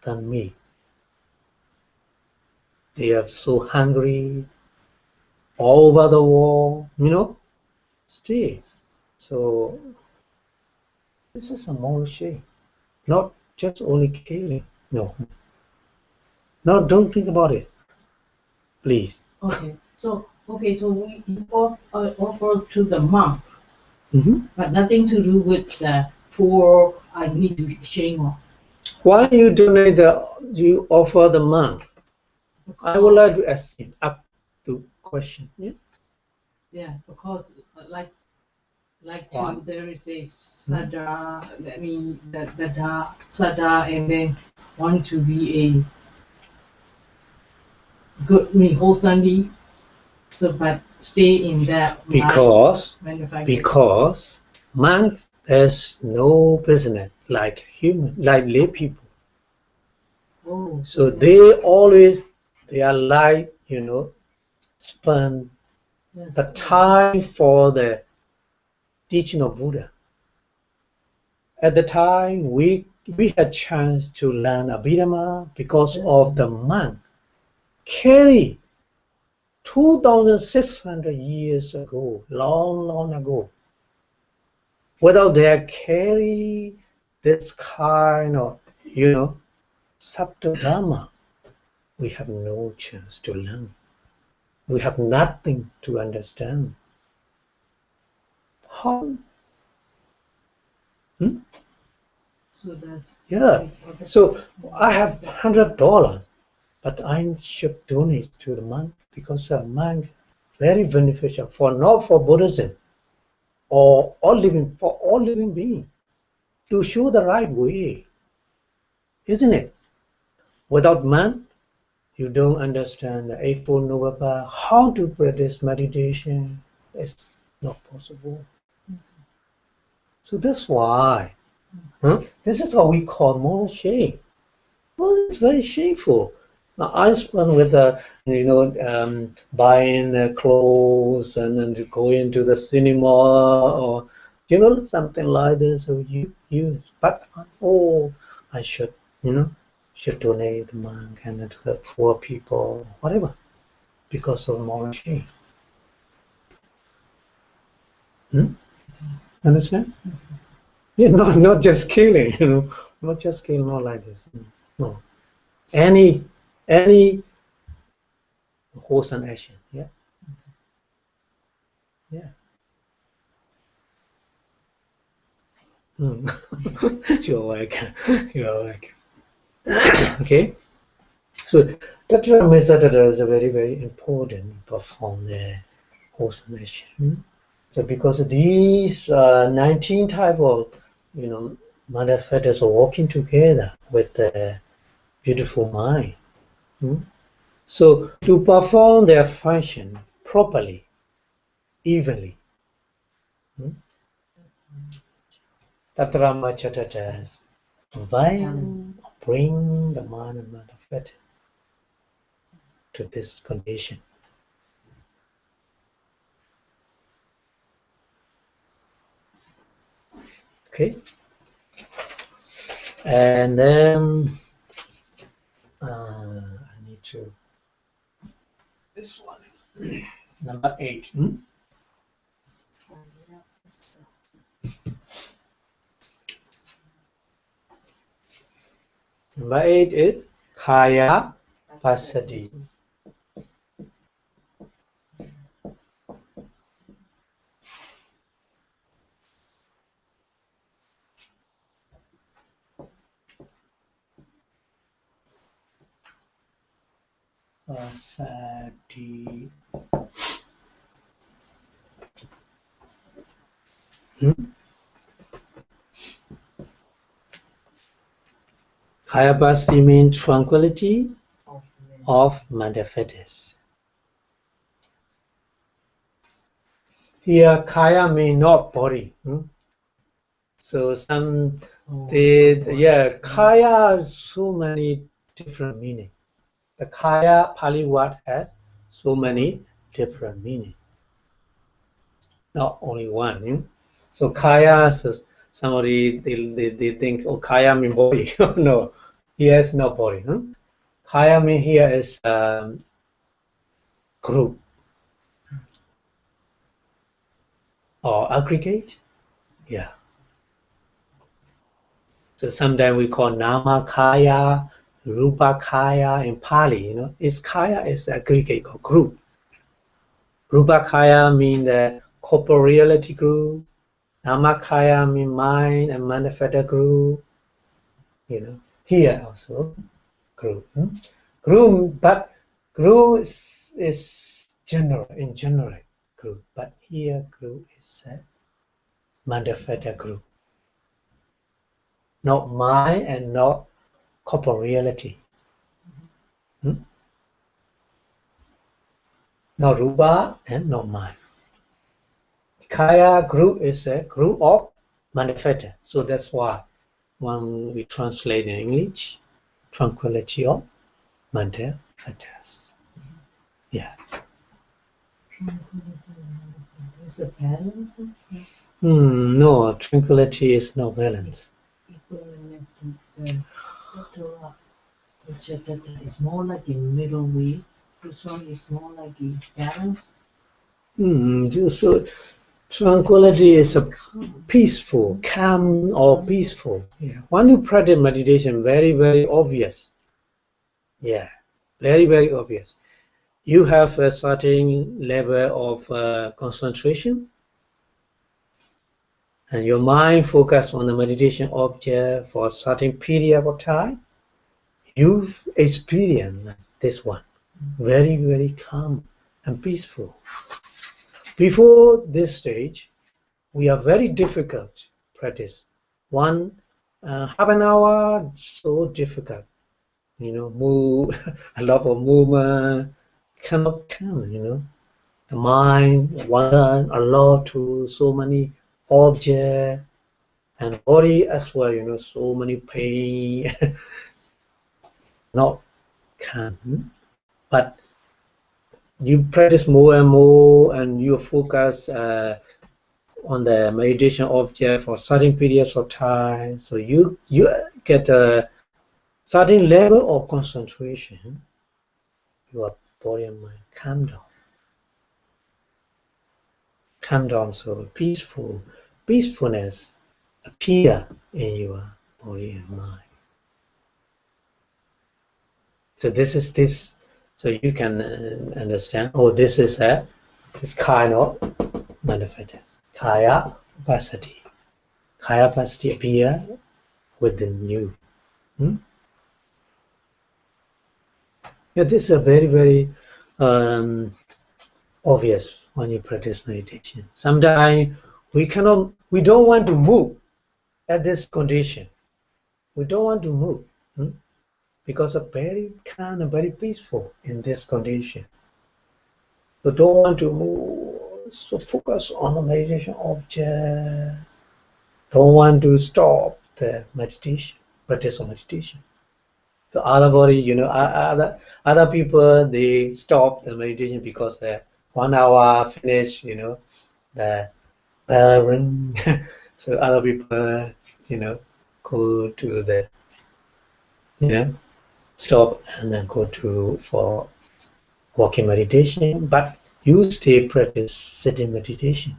than me. They are so hungry all over the world, still. So this is a moral shame, not just only killing. No, don't think about it, please. Okay, so we offer to the monk, but nothing to do with the poor. I need to shame on. Why you donate you offer the monk? I would like to ask you up to question. Yeah, because like there is a sada. That means the sada, and then want to be a good, wholesome deeds. So, but stay in that because monk has no business like lay people. So they always their life, spend the time for the teaching of Buddha. At the time we had chance to learn Abhidhamma because of the monk carry 2,600 years ago, long ago. Without their carry this kind of, subtle Dharma, we have no chance to learn. We have nothing to understand. How? So that's Yeah. So I have $100, but I should donate to the monk because a monk very beneficial for not for Buddhism or all living beings to show the right way, isn't it? Without man, you don't understand the Eightfold Noble Path, how to practice meditation. It's not possible. So that's why. This is what we call moral shame. Well, it's very shameful. Now, I spent with buying clothes and going to the cinema or something like this. So but I should should donate the monk and to the poor people, whatever, because of moral shame. Understand? Yeah, not just killing, not just killing, not like this. No, any wholesome action. Yeah. You're welcome. You're welcome. Okay. So Tatra Mesatara is a very, very important perform the wholesome action. So because these 19 type of mother fetters are working together with the beautiful mind. So to perform their function properly, evenly, Tatra Machatatas bring the mind and mother fetter to this condition. Okay, and then I need to this one number 8. Number 8 is Kaya Pasadi. Pasadi. Kaya Pasadi means tranquility of mother fetters. Here, Kaya means not body. So Kaya so many different meaning. The Kaya Pali word has so many different meaning. Not only one. So Kaya, so somebody they think, oh, Kaya means body. No, he has no body. Kaya means here is group or aggregate. Yeah. So sometimes we call Nama Kaya, Rupa Kaya in Pali. It's Kaya is aggregate or group. Rupa Kaya means the corporeality group. Nama Kaya means mind and manifesta group. Here also group. But group is general group. But here group is a manifesta group. Not mind and not corporeality. Not Rupa and not mind. Kaya group is a group of manifesta. So that's why when we translate in English, tranquility of manifestas. Yeah. Is it balance? No, tranquility is no balance. It's more like a middle way. This one is more like a balance. So tranquility is a peaceful, calm or peaceful. Yeah. When you practice meditation, very, very obvious. Yeah, very, very obvious. You have a certain level of concentration, and your mind focus on the meditation object for a certain period of time. You've experienced this one, very, very calm and peaceful. Before this stage, we are very difficult practice. Half an hour, so difficult. Move a lot of movement cannot come. The mind wander a lot to so many objects and body as well. So many pain, not calm. But you practice more and more, and you focus on the meditation object for certain periods of time. So you get a certain level of concentration. Your body and mind calm down. Calm down, so peacefulness appear in your body and mind. So this is this. So you can understand. Oh, this is this kind of manifestation. Kaya Pasati. Kaya Pasati appear within you. Yeah, this is a very, very obvious when you practice meditation. Sometimes we don't want to move at this condition. We don't want to move because of very calm and very peaceful in this condition. We don't want to move, so focus on the meditation object. Don't want to stop the meditation, practice of meditation. The other body, other people, they stop the meditation because the 1 hour finish, the bell ring. So other people, go to the, stop and then go for walking meditation. But you stay practice sitting meditation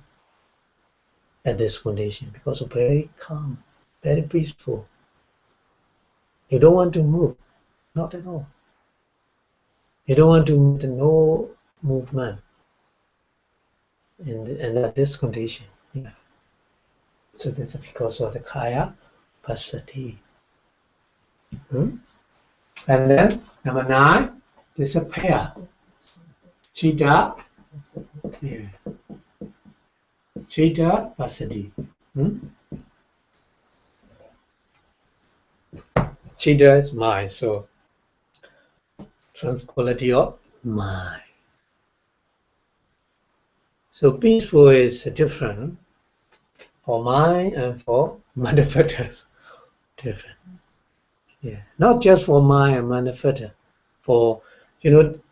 at this condition because of very calm, very peaceful. You don't want to move, not at all. You don't want to make no movement in this condition. Yeah. So this is because of the Kaya Pasati. And then number 9, disappear. Chitta. Yeah. Chitta Pasati. Chitta is mind, so tranquility of mind. So peaceful is different for mind and for manifestors. Different. Yeah. Not just for mind and manifestor. For mind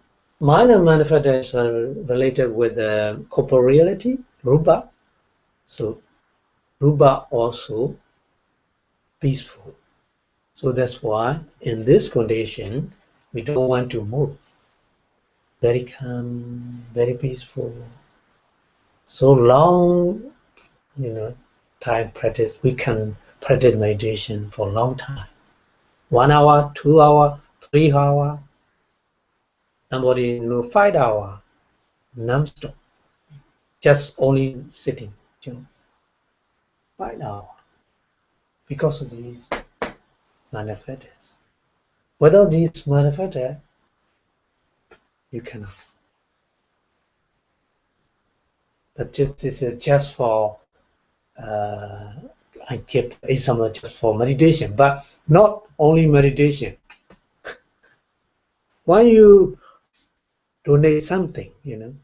and manifestors are related with corporeality, rupa. So rupa also peaceful. So that's why in this condition we don't want to move. Very calm, very peaceful. So long, time practice, we can practice meditation for a long time. 1 hour, 2 hour, 3 hour. Somebody 5 hour, non-stop. Just only sitting, 5 hour. Because of these manifestors. Without these manifestors, you cannot. But this is just for I give example just for meditation, but not only meditation. When you donate something, you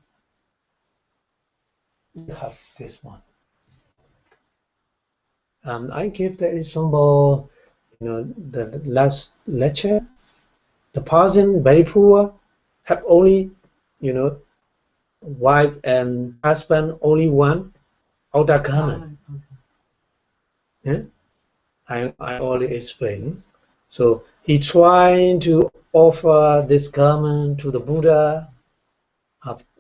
have this one. I give the example, the last lecture, the person very poor, have only, wife and husband only one outer garment. Yeah? I already explained. So he trying to offer this garment to the Buddha,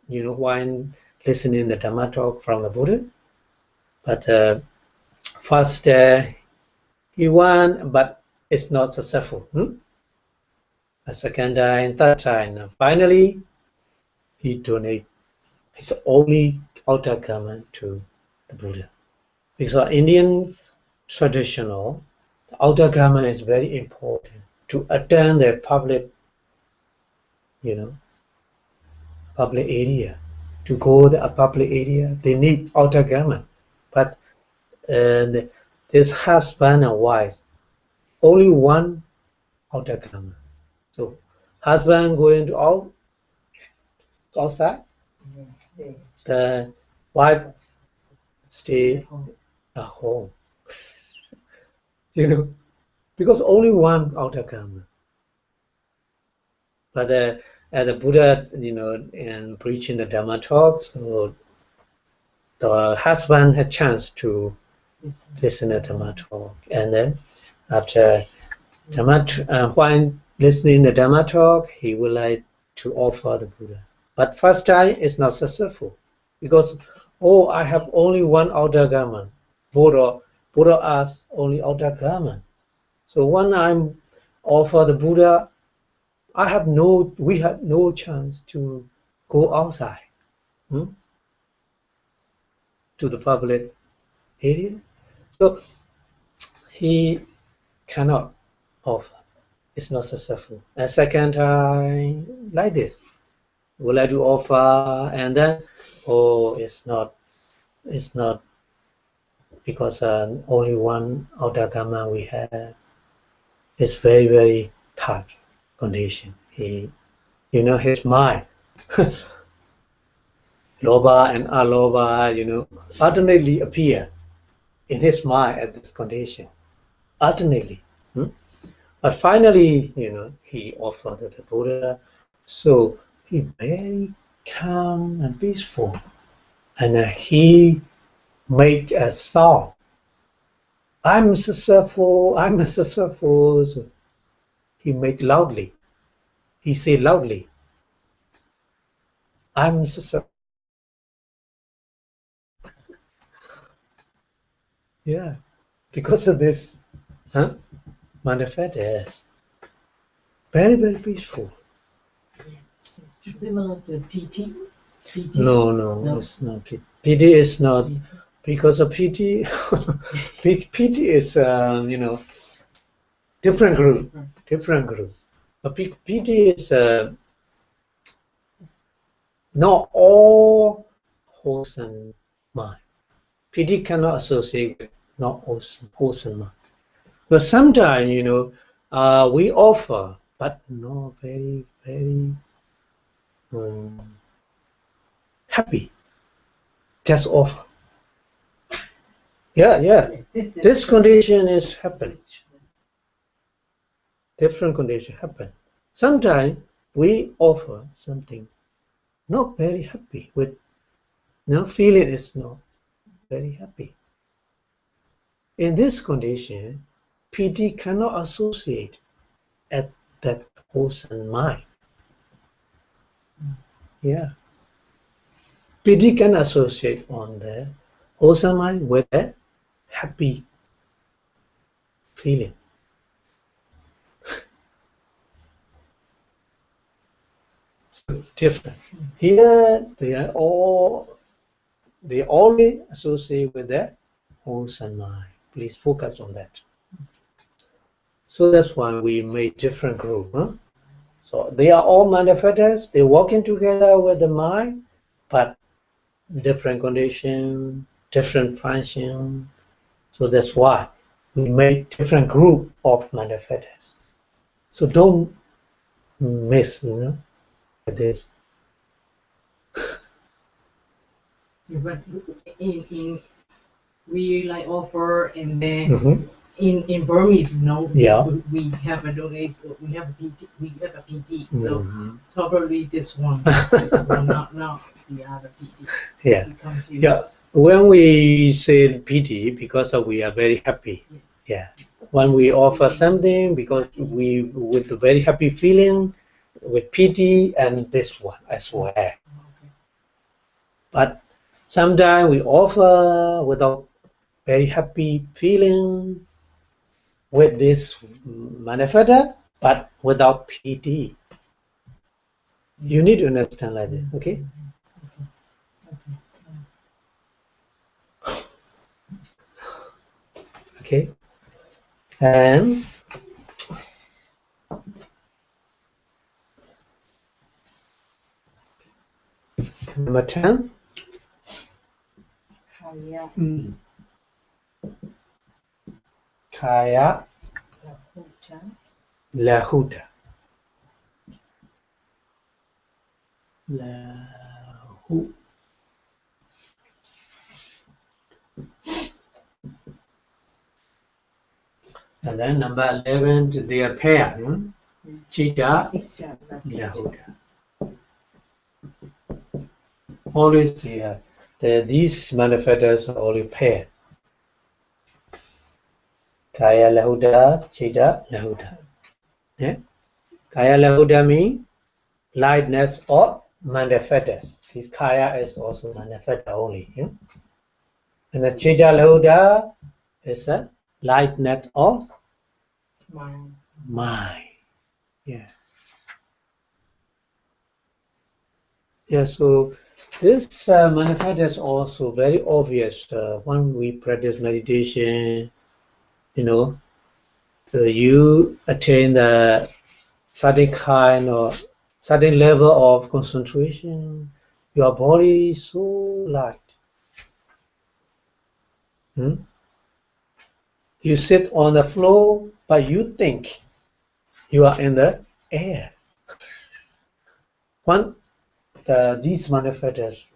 while listening the Dhamma talk from the Buddha. But first he won, but it's not successful. A second time, third time. Finally, he donated his only outer garment to the Buddha. Because Indian traditional, the outer garment is very important to attend the public, public area. To go to a public area, they need outer garment. But this husband and wife, only one outer garment. So husband going to outside, the wife stay at home. Because only one outer garment. But the Buddha, and preaching the Dhamma talk, so the husband had chance to listen to Dhamma talk, and then after while listening the Dhamma talk, he would like to offer the Buddha. But first time is not successful because I have only one outer garment. Buddha asks only outer garment. So when I'm offer the Buddha, we had no chance to go outside to the public area. So he cannot offer. It's not successful. And second time, like this, would like to offer, and then it's not because only one outer garment we have. It's very, very tough condition. His mind, loba and aloba, alternately appear in his mind at this condition, alternately. But finally, he offered the Buddha, so he very calm and peaceful, and he made a song. I'm successful. So he made loudly. He said loudly, I'm successful. Yeah, because of this, manifest as very, very peaceful. Similar to PT? No, it's not PT. PT is not, because of PT, PT is, different group. But PT is not all wholesome mind. PT cannot associate with not wholesome mind. But sometimes, we offer, but not very, very happy. Just offer. Yeah. This condition is happen. Different condition happen. Sometimes we offer something not very happy with. Feeling is not very happy. In this condition, PT cannot associate at that wholesome mind. Yeah. PT can associate on the wholesome mind with a happy feeling. So different. Here they only associate with the wholesome mind. Please focus on that. So that's why we made different group. So they are all manifestors. They working together with the mind, but different condition, different function. So that's why we made different group of manifestors. So don't miss, this. But in we like offer, and then in Burmese, we have a donation, we have a PT. So probably this one, not the other PT. Yeah. When we say PT, because we are very happy. Yeah. when we offer something because we with a very happy feeling, with pity, and this one as well. But sometimes we offer without very happy feeling with this manifesta, but without pity. You need to understand like this, okay? Okay. And number 10. Kaya Kaya lahuta. Lahu. And then number 11, they are pair. Chita, lahuta. Always these manifestos are only paired. Kaya lahuta, chita lahuta. Yeah? Kaya lahuta means lightness or manifestus. This kaya is also manifesta only. Yeah? And the chita lahuta is a lightness of mind. Yeah. Yeah, so this manifest is also very obvious when we practice meditation, so you attain the certain kind or certain level of concentration, your body is so light. You sit on the floor, but you think you are in the air. When these manifestors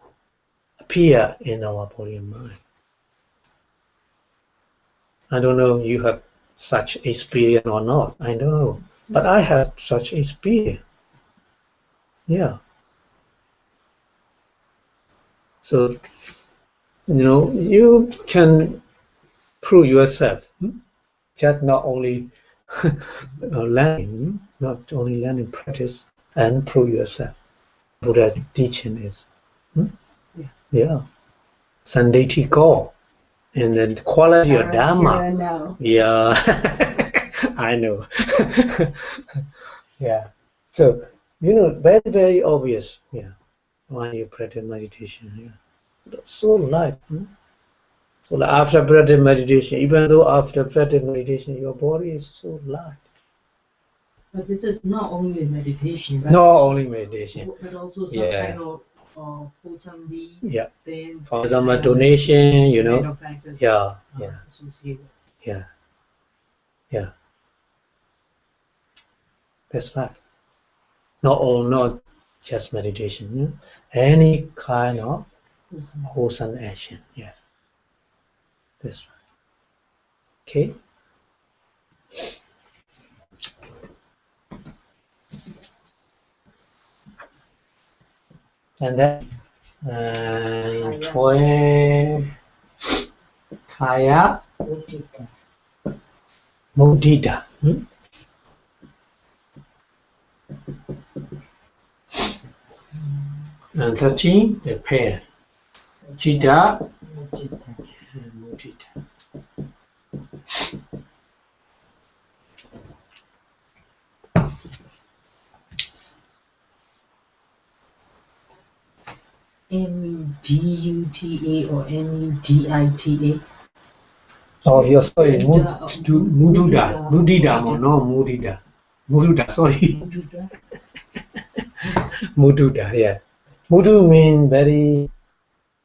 appear in our body and mind, I don't know if you have such experience or not. I don't know, but I have such experience. Yeah. So, you can prove yourself. Just not only learning, not only learning, practice and prove yourself. Buddha teaching is, yeah, Sandati go, and then quality of Dhamma. Yeah, I know. Yeah. So, very, very obvious. Yeah. When you practice meditation. Yeah. So light. So like after practice meditation, even though after practice meditation, your body is so light. But this is not only meditation, right? Not only meditation. But also some kind of wholesome deed. Yeah. Then for example, donation, kind of factors, yeah, associated. Yeah. That's right. Not just meditation. Any kind of wholesome action. Yeah. That's right. Okay. And then 12. Kaya Mudita. And 13, the pair. Chitta and Mudita. M-U-D-U-T-A or M-U-D-I-T-A? Oh, you're sorry. Mudita. No, Mudita. Mududa, sorry. Mududa, yeah. Mudu means very,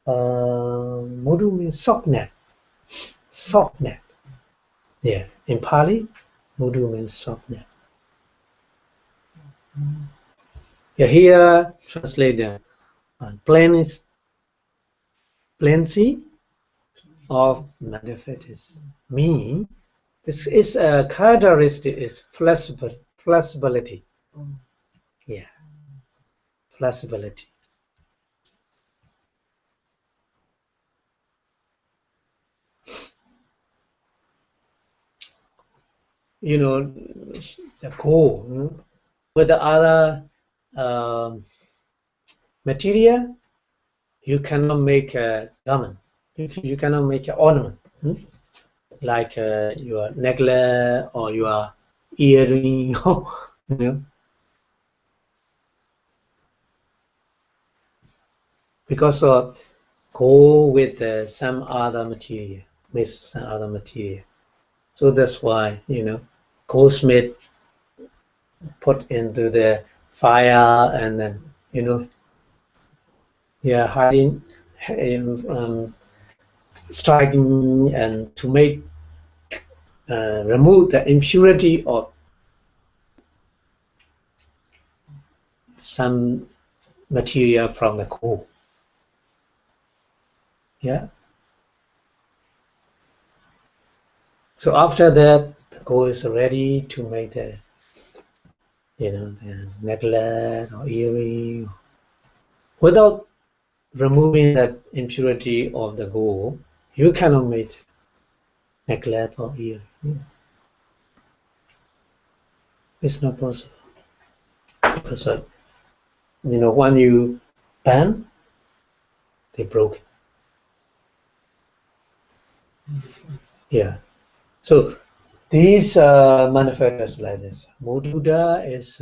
Mudu means softnet. Softnet. Yeah. In Pali, Mudu means softnet. Yeah, here, translate the plenty of manifestus. Mean, this is a characteristic is flexibility. Yeah. Flexibility. you know, the gold, you know, with the other material, you cannot make a garment. You cannot make an ornament, like your necklace or your earring, you know, because go with some other material, mix some other material. So that's why, you know, goldsmith put into the fire and then, you know, yeah, hiding, striking and to make remove the impurity of some material from the coal. Yeah. So after that, the coal is ready to make the, you know, the necklace or earring. Without removing that impurity of the gold, you cannot make necklace or earring. It's not possible. Because, you know, when you bend, they broke. Yeah. So these manufacturers like this. Moduda is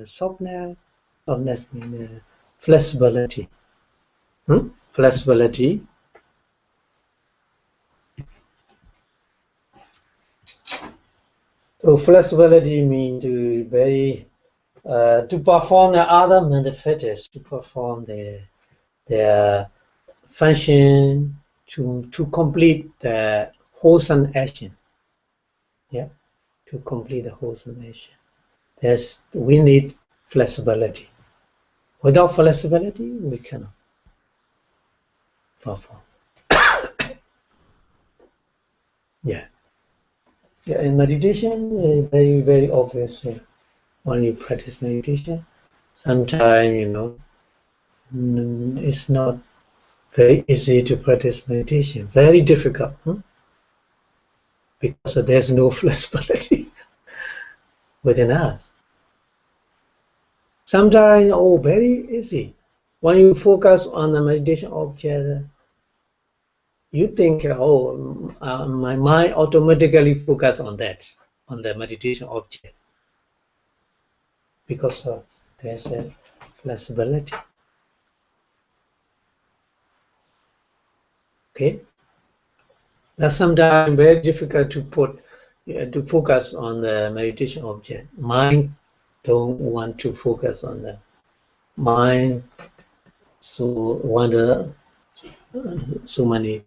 softness. Softness means flexibility. Flexibility. So flexibility means to very to perform the other manufacturers to perform their function to complete the wholesome action. Yeah, to complete the wholesome action. We need flexibility. Without flexibility, we cannot perform. Yeah. Yeah, in meditation, very, very obvious. When you practice meditation, sometimes, you know, it's not very easy to practice meditation. Very difficult, because there's no flexibility within us. Sometimes, very easy. When you focus on the meditation object, you think, my mind automatically focus on that, on the meditation object, because there's a flexibility. Okay, that's sometimes very difficult to to focus on the meditation object. Mind don't want to focus on the mind, so wander so many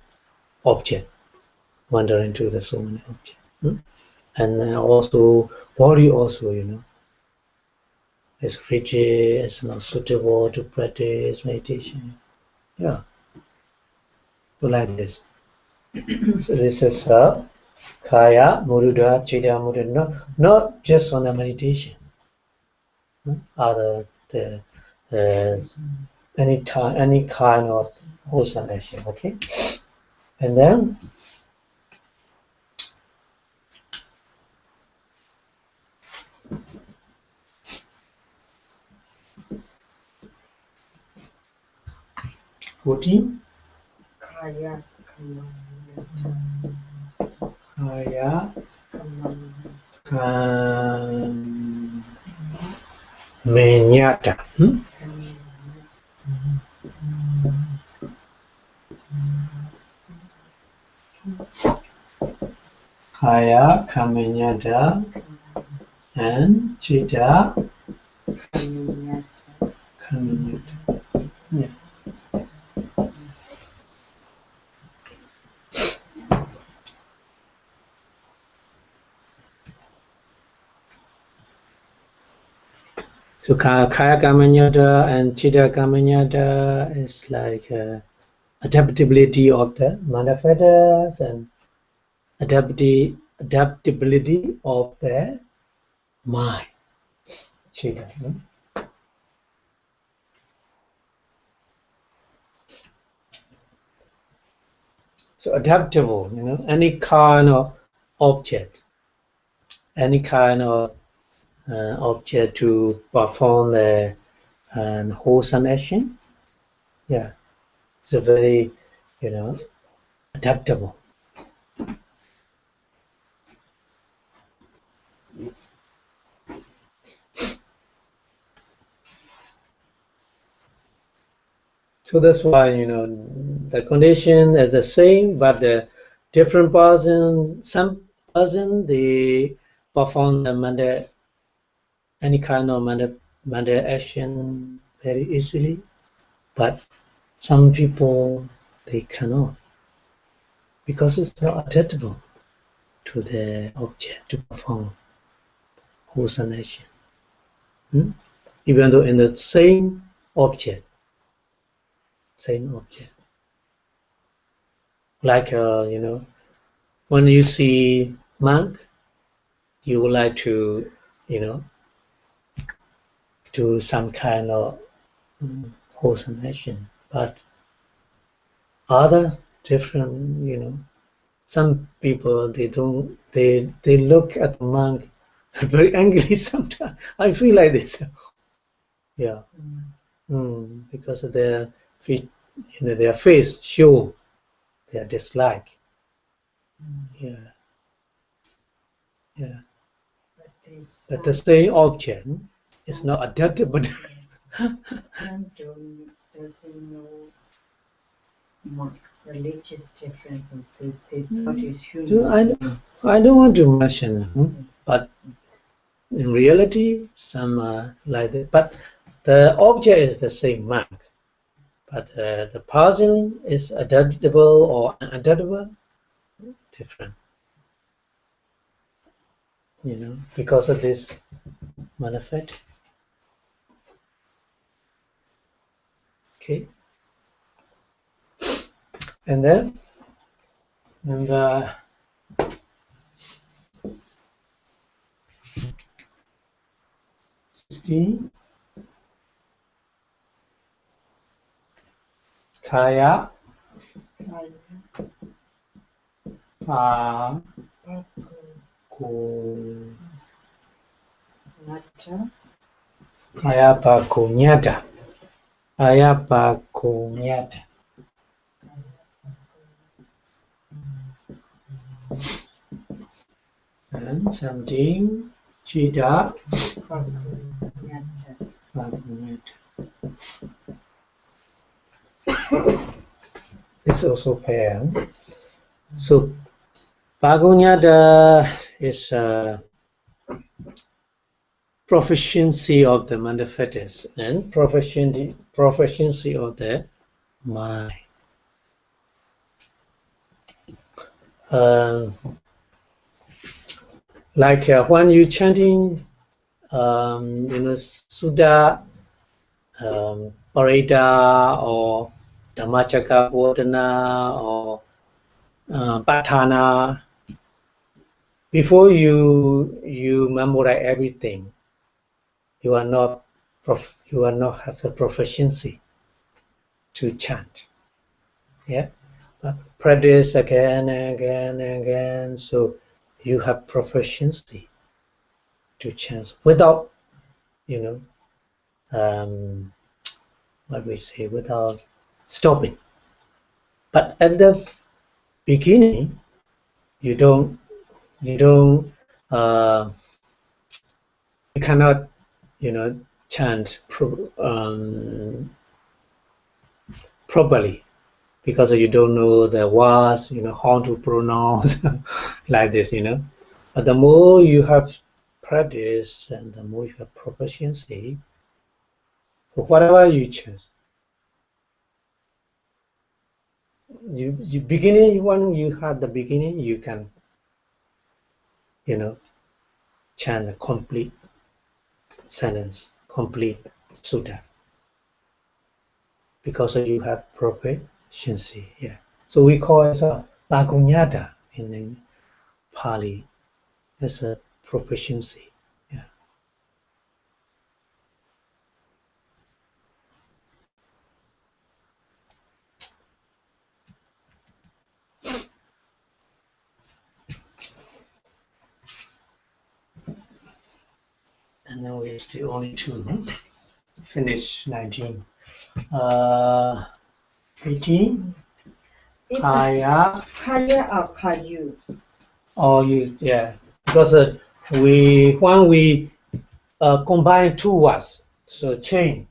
objects, wander into the so many objects, and also body also, you know, is rigid, it's not suitable to practice meditation. Yeah, so like this. So this is Kaya, Muruda, Chida, Muruda, not just on the meditation, other any kind of wholesome action. Okay, and then Kaya Kamenyata. Kaya Kamenyata and Chitta Kamenyata. Yeah. So Kaya Kamanyata and Chitta Kamanyata is like adaptability of the manifestors and adaptability of the mind. Chitta. So adaptable, you know, any kind of object any kind of object to perform the wholesome action. Yeah, it's a very, adaptable. So that's why, the condition is the same, but the different person, some person, they perform the any kind of manda action very easily, but some people, they cannot, because it's not adaptable to the object to perform wholesome action. Even though in the same object. Like, when you see monk, you would like to, do some kind of wholesome action. But other different, some people, they look at the monk very angry sometimes. I feel like this. Yeah. Because of their feet, their face show their dislike. Yeah. But the same object is not adaptable. Some doesn't know more religious difference. They thought it's human. I don't want to mention, but in reality, some are like that. But the object is the same mark. But the person is adaptable or unadaptable, different. Because of this manifest. Okay. And then, number 16, kaya pa kaya pa kunyata. Kaya pa kunyata. And 17, Chita. It's also pair. So, Pagunyada is proficiency of the manifest and proficiency of the mind. Like when you chanting, Sudha, Parita, or Dhammacakkappavattana, or Patthana, before you memorize everything, you are not have the proficiency to chant. Yeah, but practice again and again and again, so you have proficiency to chant without, what we say, without stopping. But at the beginning, you cannot, chant properly, because you don't know the words, how to pronounce like this, But the more you have practice and the more you have proficiency, whatever you choose, you beginning, when you have the beginning, you can, chant a complete sentence, complete sutta, because you have proficiency. Yeah. So we call it a pagunyata in Pali. As a proficiency. Yeah. No, we still only 2. Finish 19. 18. It's Kaya. Kaya or Kayu? Or you, yeah. Because when we combine 2 words, so change.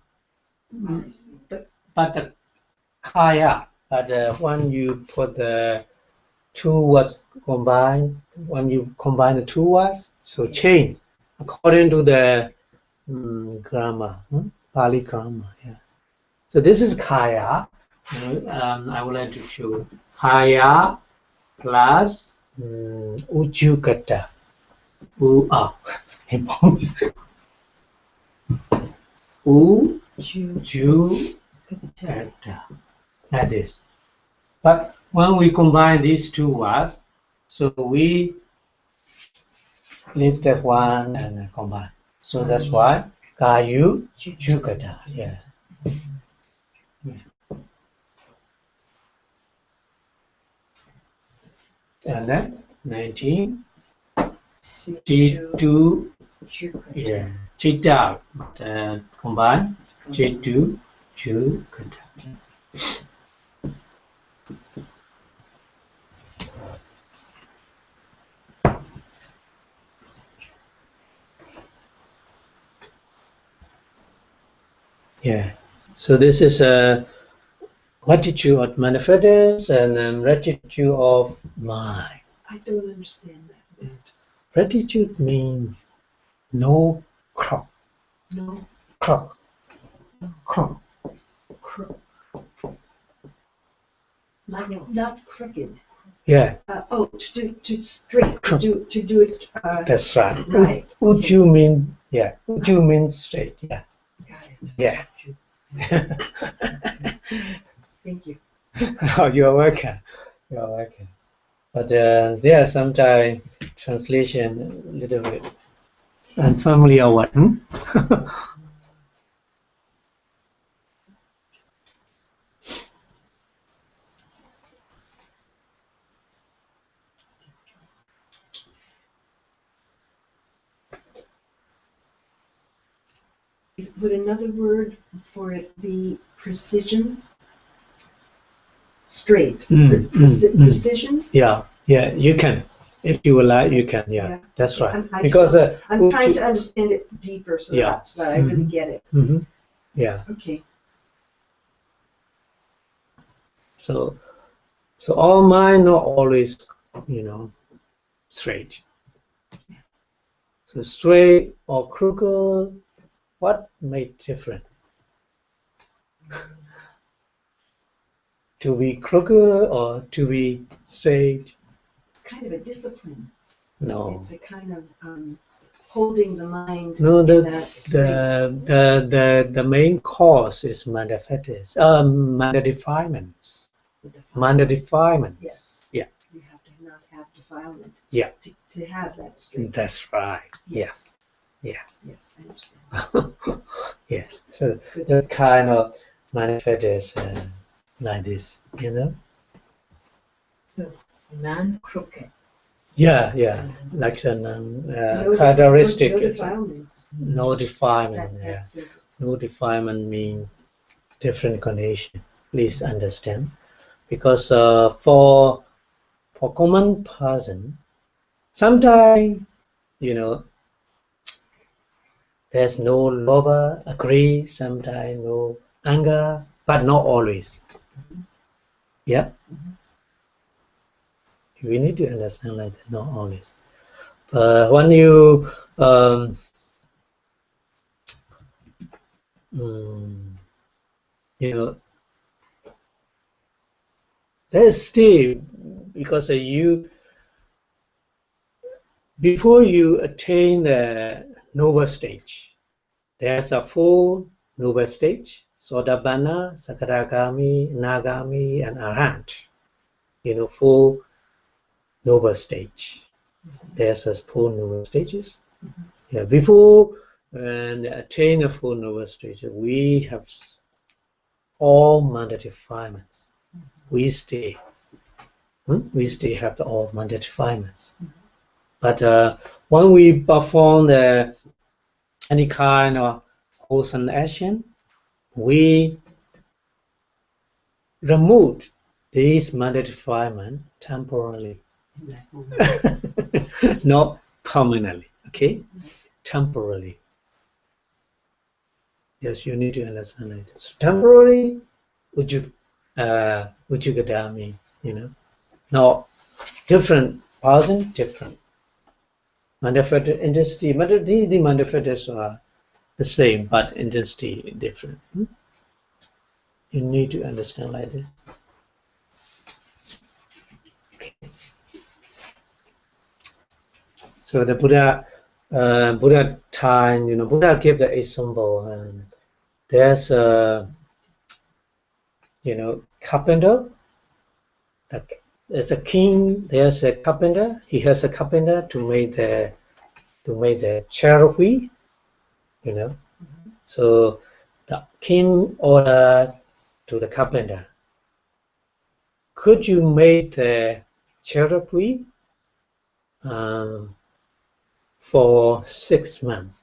But the Kaya, but when you put the 2 words combined, when you combine the 2 words, so change according to the grammar, Pali grammar. Yeah. So this is Kaya. I would like to show Kaya plus Ujukata. Ujukata. Like this. But when we combine these 2 words, so we leave that one and combine. So that's why Kayu Jukata. Yeah. And then 19. Chitu. Yeah. Chita. Combine. Chitu Jukata. Yeah. So this is a rectitude of manifestors and rectitude of mind. I don't understand that word. Rectitude means no crook. No Crook. crook. Not crooked. Yeah. To straight. To do it. That's right. Right. Uju mean, yeah. Uju means straight. Yeah. Got it. Yeah. Thank you. Oh, you're welcome. You're welcome. But there are sometimes translation a little bit unfamiliar what? Would another word for it be precision? Straight. Precision? Yeah, you can. If you would like, you can. Yeah, that's right. Because I'm trying to understand it deeper so that I really get it. Yeah. Okay. So all mind not always, straight. So straight or crooked, what makes different? To be crooked or to be straight? It's kind of a discipline. No. It's a kind of holding the mind. No, the main cause is manda defilements. Manda defilement. Yes. Yeah. You have to not have defilement. Yeah. To have that straight. That's right. Yes. Yeah. Yes, I understand. Yes. So that kind of manifests like this, So non-crooked. Yeah. Like an characteristic. No defilements. No defilement. Yeah. No defilement means different condition. Please understand, because for common person, sometimes there's no love, agree, sometimes no anger, but not always. Yeah. We need to understand like that, not always. When you there's still, because before you attain the noble stage, there's a 4 noble stage: Sotapanna, Sakadagami, Nagami, and Arhat. 4 noble stage. There's 4 noble stages. Yeah. Before and attain the 4 noble stage, we have all manda defilements. We still have all manda defilements. But when we perform the any kind of wholesome action, we remove these mental defilement temporarily, not permanently. Okay, temporarily. Yes, you need to understand like this. Temporary, Ujugadami, Now, different person, different. Manifested intensity, the manifestors are the same, but intensity different. You need to understand like this. Okay. So the Buddha time, Buddha gave the example, and there's a, carpenter. There's a king. There's a carpenter. He has a carpenter to make the chair wheel. So the king ordered to the carpenter, could you make the chair wheel for 6 months?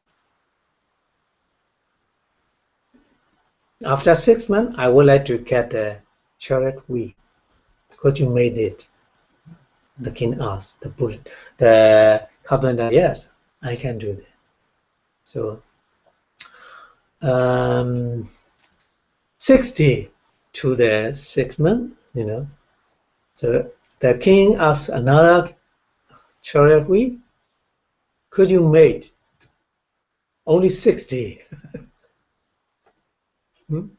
After 6 months, I would like to get the chariot wheel. Could you make it? The king asked the carpenter, yes, I can do that. So 60 to the 6 months, So the king asked another chariot wheel. Could you make only 60?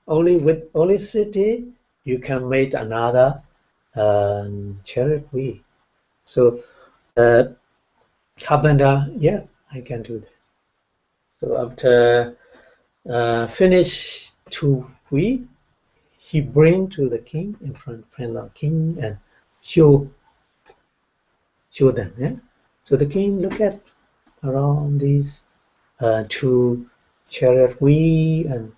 Only 60, you can make another chariot wheel. So carpenter, yeah, I can do that. So after finish 2 wheel, he bring to the king in front of the king and show them. Yeah. So the king look at around these 2 chariot wheel and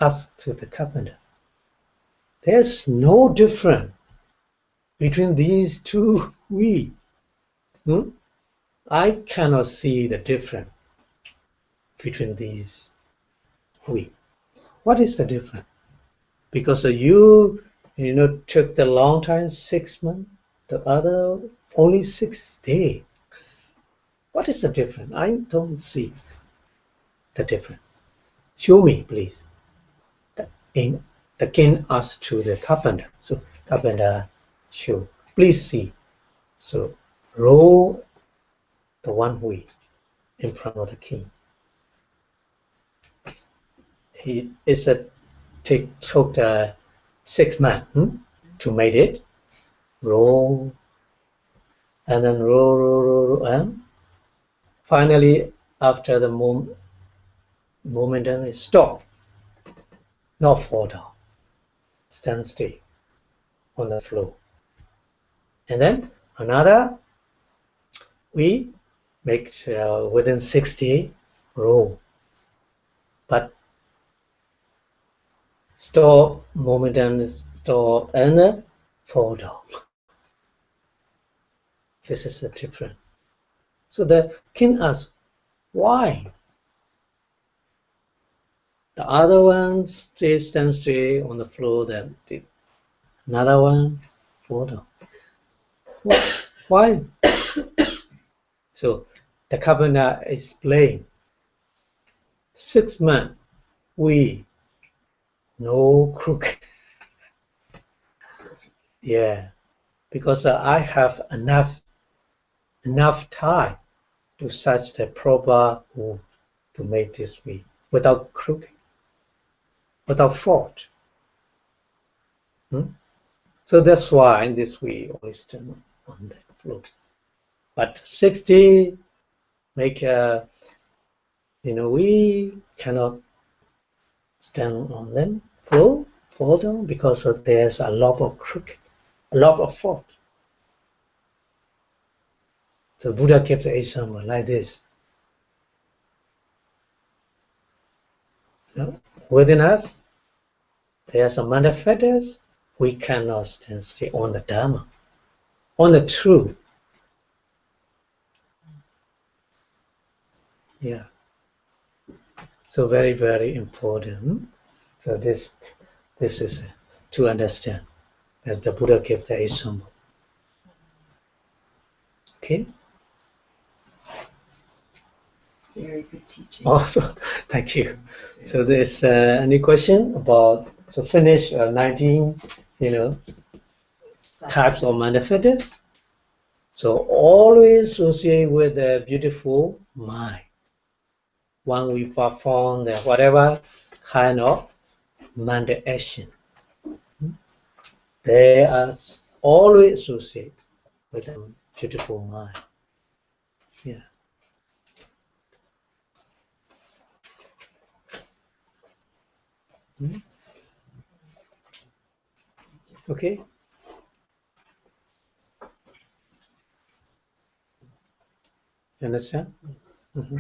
ask to the carpenter, there's no difference between these 2 wheels. I cannot see the difference between these wheels. What is the difference? Because you took the long time, 6 months, the other only 6 days. What is the difference? I don't see the difference. Show me, please. The king asked to the carpenter. So carpenter show, please see. So roll the 1 wheel in front of the king. He took the 6 months to make it. Roll and then roll, and finally after the moment it stop, not fall down, stand still on the floor. And then another, we make within 60 roll, but stop, momentum stop, and fall down. This is the difference. So the king asked, why? The other one stand straight on the floor, then another one fall down. Why? So the carpenter explained, 6 months, we no crook. Yeah, because I have enough time to search the proper wood to make this wheel without crooked, without fault. So that's why this wheel always stand on the floor. But 60 make we cannot stand on them fall down because there's a lot of crooked, a lot of fault. So Buddha gave the example like this. Within us, there are some manifestors. We cannot stand still on the Dharma, on the truth. Yeah. So very, very important. So this is to understand that the Buddha gave the example. Okay. Very good teaching. Also, thank you. So there's any question about, so finish 19, types of manifestors. So always associate with the beautiful mind. When we perform the whatever kind of mind action, they are always associated with a beautiful mind. Yeah. Okay. You understand? Yes. Mm-hmm.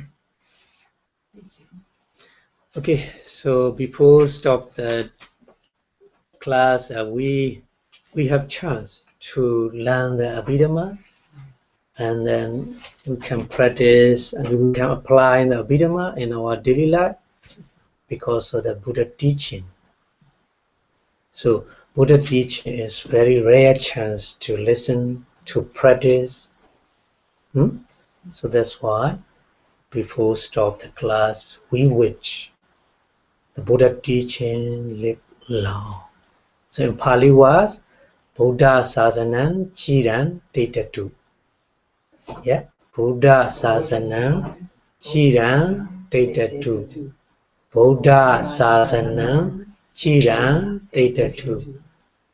Thank you. Okay. So before stop the class, we have chance to learn the Abhidhamma, and then we can practice and we can apply the Abhidhamma in our daily life because of the Buddha teaching. So Buddha teaching is very rare chance to listen, to practice. So that's why before stop the class, we wish the Buddha teaching live long. So in Pali was Buddha Sasanam Chiran Tetatu. Yeah, Buddha Sasanam Chiran Tetatu. Buddha Sasanam Chiran Tetatu.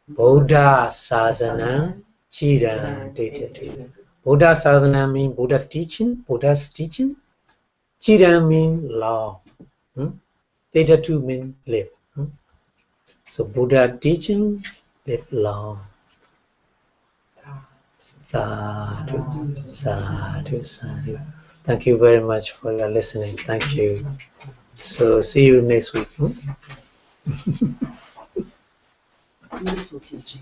Buddha Sasanam Chiran Tetatu. Buddha Sasanam means Buddha teaching, Buddha's teaching. Chiran means law. Tetatu means live. So Buddha teaching, live long. Sadhu, sadhu, sadhu. Thank you very much for your listening. Thank you. So see you next week. Beautiful teaching.